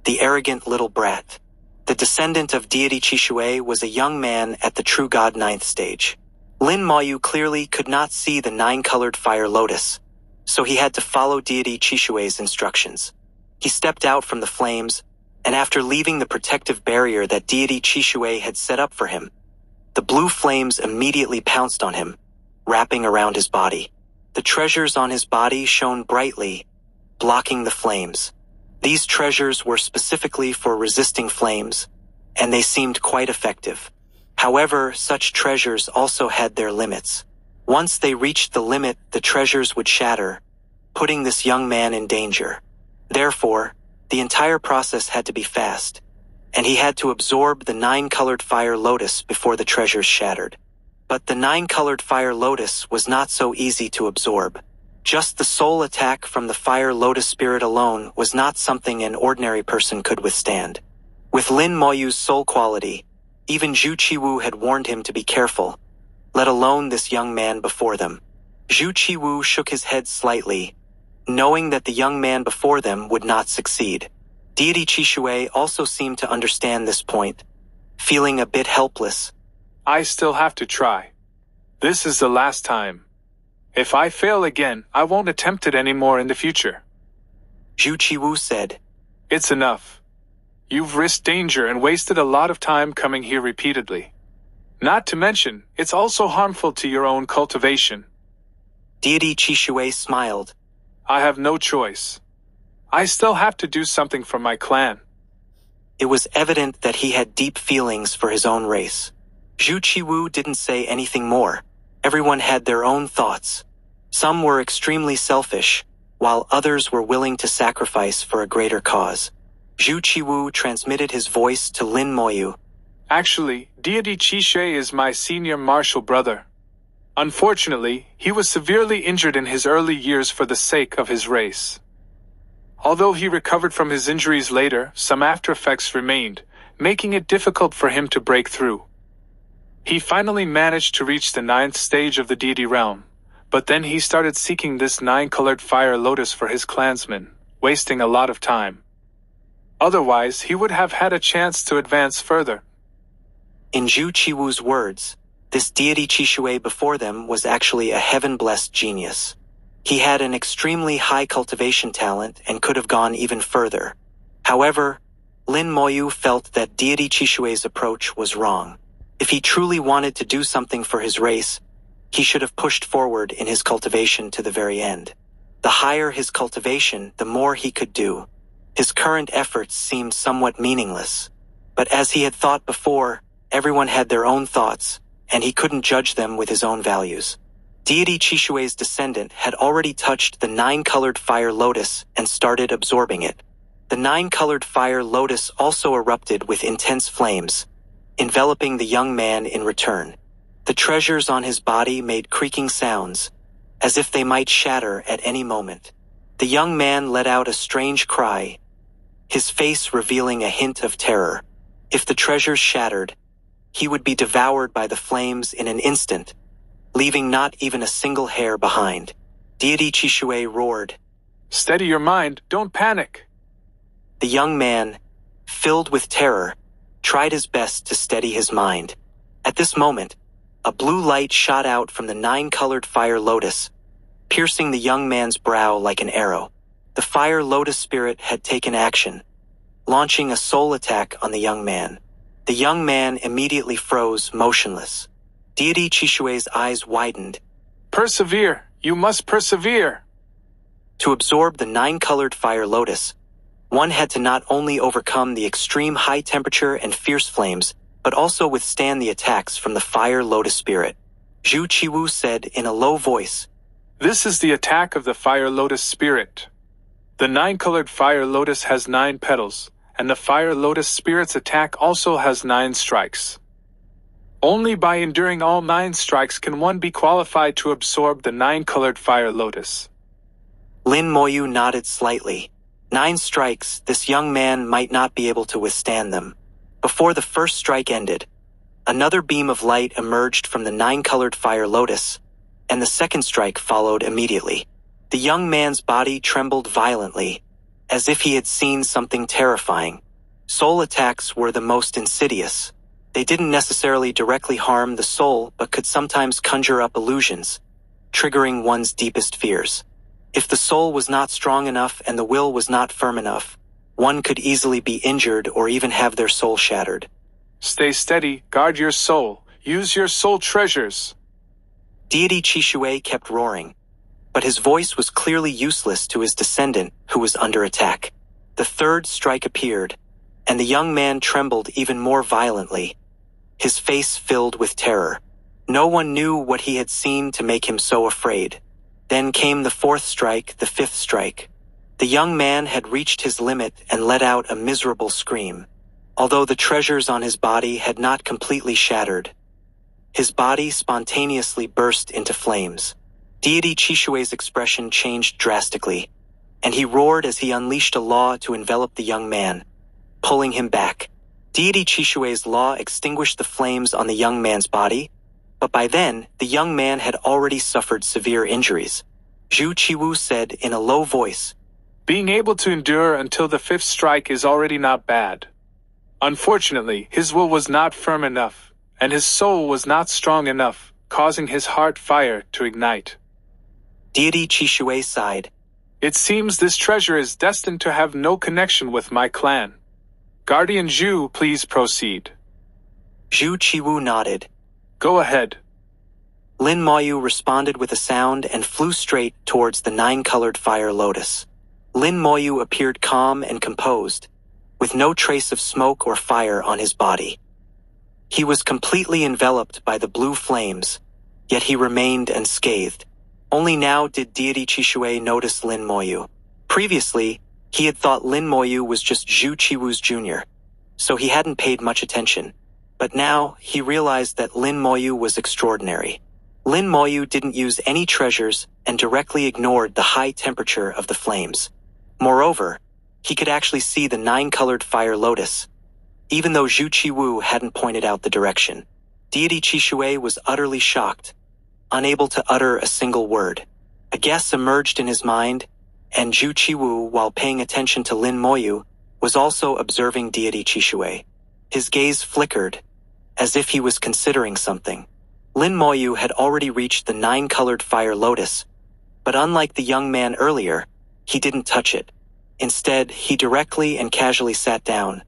The Arrogant Little Brat. The descendant of deity Qishui was a young man at the true god ninth stage. Lin Moyu clearly could not see the nine-colored fire lotus, so he had to follow deity Qishui's instructions. He stepped out from the flames, and after leaving the protective barrier that deity Qishui had set up for him, the blue flames immediately pounced on him, wrapping around his body. The treasures on his body shone brightly, blocking the flames. These treasures were specifically for resisting flames, and they seemed quite effective. However, such treasures also had their limits. Once they reached the limit, the treasures would shatter, putting this young man in danger. Therefore, the entire process had to be fast, and he had to absorb the nine-colored fire lotus before the treasures shattered. But the nine-colored fire lotus was not so easy to absorb. Just the soul attack from the fire lotus spirit alone was not something an ordinary person could withstand. With Lin Moyu's soul quality, even Zhu Qiwu had warned him to be careful, let alone this young man before them. Zhu Qiwu shook his head slightly, knowing that the young man before them would not succeed. Deity Qishui also seemed to understand this point, feeling a bit helpless. I still have to try. This is the last time. If I fail again, I won't attempt it anymore in the future. Zhu Qiwu said, It's enough. You've risked danger and wasted a lot of time coming here repeatedly. Not to mention, it's also harmful to your own cultivation. Deity Qishui smiled. I have no choice. I still have to do something for my clan. It was evident that he had deep feelings for his own race. Zhu Qiwu didn't say anything more. Everyone had their own thoughts. Some were extremely selfish, while others were willing to sacrifice for a greater cause. Zhu Qiwu transmitted his voice to Lin Moyu. Actually, deity Qishui is my senior martial brother. Unfortunately, he was severely injured in his early years for the sake of his race. Although he recovered from his injuries later, some after-effects remained, making it difficult for him to break through. He finally managed to reach the ninth stage of the deity realm, but then he started seeking this nine-colored fire lotus for his clansmen, wasting a lot of time. Otherwise, he would have had a chance to advance further. In Zhu Qiwu's words, this deity Qishui before them was actually a heaven-blessed genius. He had an extremely high cultivation talent and could have gone even further. However, Lin Moyu felt that deity Qishui's approach was wrong. If he truly wanted to do something for his race, he should have pushed forward in his cultivation to the very end. The higher his cultivation, the more he could do. His current efforts seemed somewhat meaningless. But as he had thought before, everyone had their own thoughts, and he couldn't judge them with his own values. Deity Chishue's descendant had already touched the 9-colored fire lotus and started absorbing it. The 9-colored fire lotus also erupted with intense flames, enveloping the young man in return. The treasures on his body made creaking sounds, as if they might shatter at any moment. The young man let out a strange cry, his face revealing a hint of terror. If the treasures shattered, he would be devoured by the flames in an instant, leaving not even a single hair behind. Deity Chishue roared, "Steady your mind, don't panic." The young man, filled with terror, tried his best to steady his mind. At this moment, a blue light shot out from the 9-colored fire lotus, piercing the young man's brow like an arrow. The fire lotus spirit had taken action, launching a soul attack on the young man. The young man immediately froze motionless. Deity Chishue's eyes widened. "Persevere, you must persevere." To absorb the 9-colored fire lotus, one had to not only overcome the extreme high temperature and fierce flames, but also withstand the attacks from the fire lotus spirit. Zhu Qiwu said in a low voice, "This is the attack of the fire lotus spirit. The 9-colored fire lotus has 9 petals, and the fire lotus spirit's attack also has 9 strikes. Only by enduring all 9 strikes can one be qualified to absorb the 9-colored fire lotus." Lin Moyu nodded slightly. 9 strikes, this young man might not be able to withstand them. Before the first strike ended, another beam of light emerged from the 9-colored fire lotus, and the second strike followed immediately. The young man's body trembled violently, as if he had seen something terrifying. Soul attacks were the most insidious. They didn't necessarily directly harm the soul, but could sometimes conjure up illusions, triggering one's deepest fears. If the soul was not strong enough and the will was not firm enough, one could easily be injured or even have their soul shattered. "Stay steady, guard your soul, use your soul treasures." Deity Chishue kept roaring, but his voice was clearly useless to his descendant who was under attack. The third strike appeared, and the young man trembled even more violently, his face filled with terror. No one knew what he had seen to make him so afraid. Then came the 4th strike, the 5th strike. The young man had reached his limit and let out a miserable scream. Although the treasures on his body had not completely shattered, his body spontaneously burst into flames. Deity Chishue's expression changed drastically, and he roared as he unleashed a law to envelop the young man, pulling him back. Deity Chishue's law extinguished the flames on the young man's body, but by then, the young man had already suffered severe injuries. Zhu Qiwu said in a low voice, "Being able to endure until the 5th strike is already not bad. Unfortunately, his will was not firm enough, and his soul was not strong enough, causing his heart fire to ignite." Deity Chishue sighed. "It seems this treasure is destined to have no connection with my clan. Guardian Zhu, please proceed." Zhu Qiwu nodded. "Go ahead." Lin Moyu responded with a sound and flew straight towards the 9-colored fire lotus. Lin Moyu appeared calm and composed, with no trace of smoke or fire on his body. He was completely enveloped by the blue flames, yet he remained unscathed. Only now did Deity Chishue notice Lin Moyu. Previously, he had thought Lin Moyu was just Zhu Qiwu's junior, so he hadn't paid much attention. But now, he realized that Lin Moyu was extraordinary. Lin Moyu didn't use any treasures and directly ignored the high temperature of the flames. Moreover, he could actually see the 9-colored fire lotus, even though Zhu Qiwu hadn't pointed out the direction. Deity Chishue was utterly shocked, unable to utter a single word. A guess emerged in his mind, and Zhu Qiwu, while paying attention to Lin Moyu, was also observing Deity Chishue. His gaze flickered, as if he was considering something. Lin Moyu had already reached the 9-colored fire lotus, but unlike the young man earlier, he didn't touch it. Instead, he directly and casually sat down,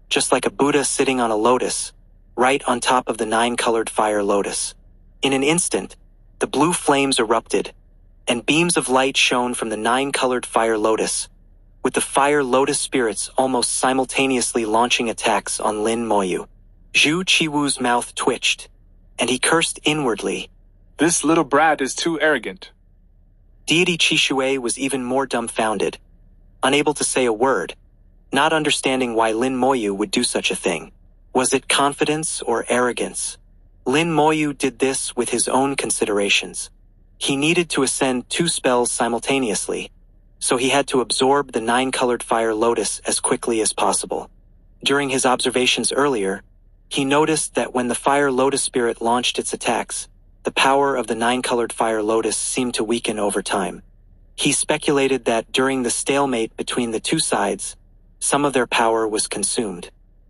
just like a Buddha sitting on a lotus, right on top of the 9-colored fire lotus. In an instant, the blue flames erupted, and beams of light shone from the 9-colored fire lotus, with the Fire Lotus spirits almost simultaneously launching attacks on Lin Moyu. Zhu Qiwu's mouth twitched, and he cursed inwardly. This little brat is too arrogant. Deity Qishui was even more dumbfounded, unable to say a word, not understanding why Lin Moyu would do such a thing. Was it confidence or arrogance? Lin Moyu did this with his own considerations. He needed to ascend 2 spells simultaneously, so he had to absorb the 9-colored Fire Lotus as quickly as possible. During his observations earlier, he noticed that when the Fire Lotus spirit launched its attacks, the power of the 9-colored Fire Lotus seemed to weaken over time. He speculated that during the stalemate between the 2 sides, some of their power was consumed.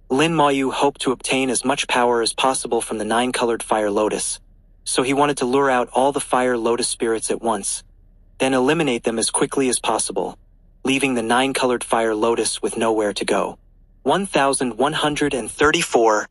Lin Moyu hoped to obtain as much power as possible from the 9-colored Fire Lotus, so he wanted to lure out all the Fire Lotus spirits at once, then eliminate them as quickly as possible, leaving the 9-colored Fire Lotus with nowhere to go. 1134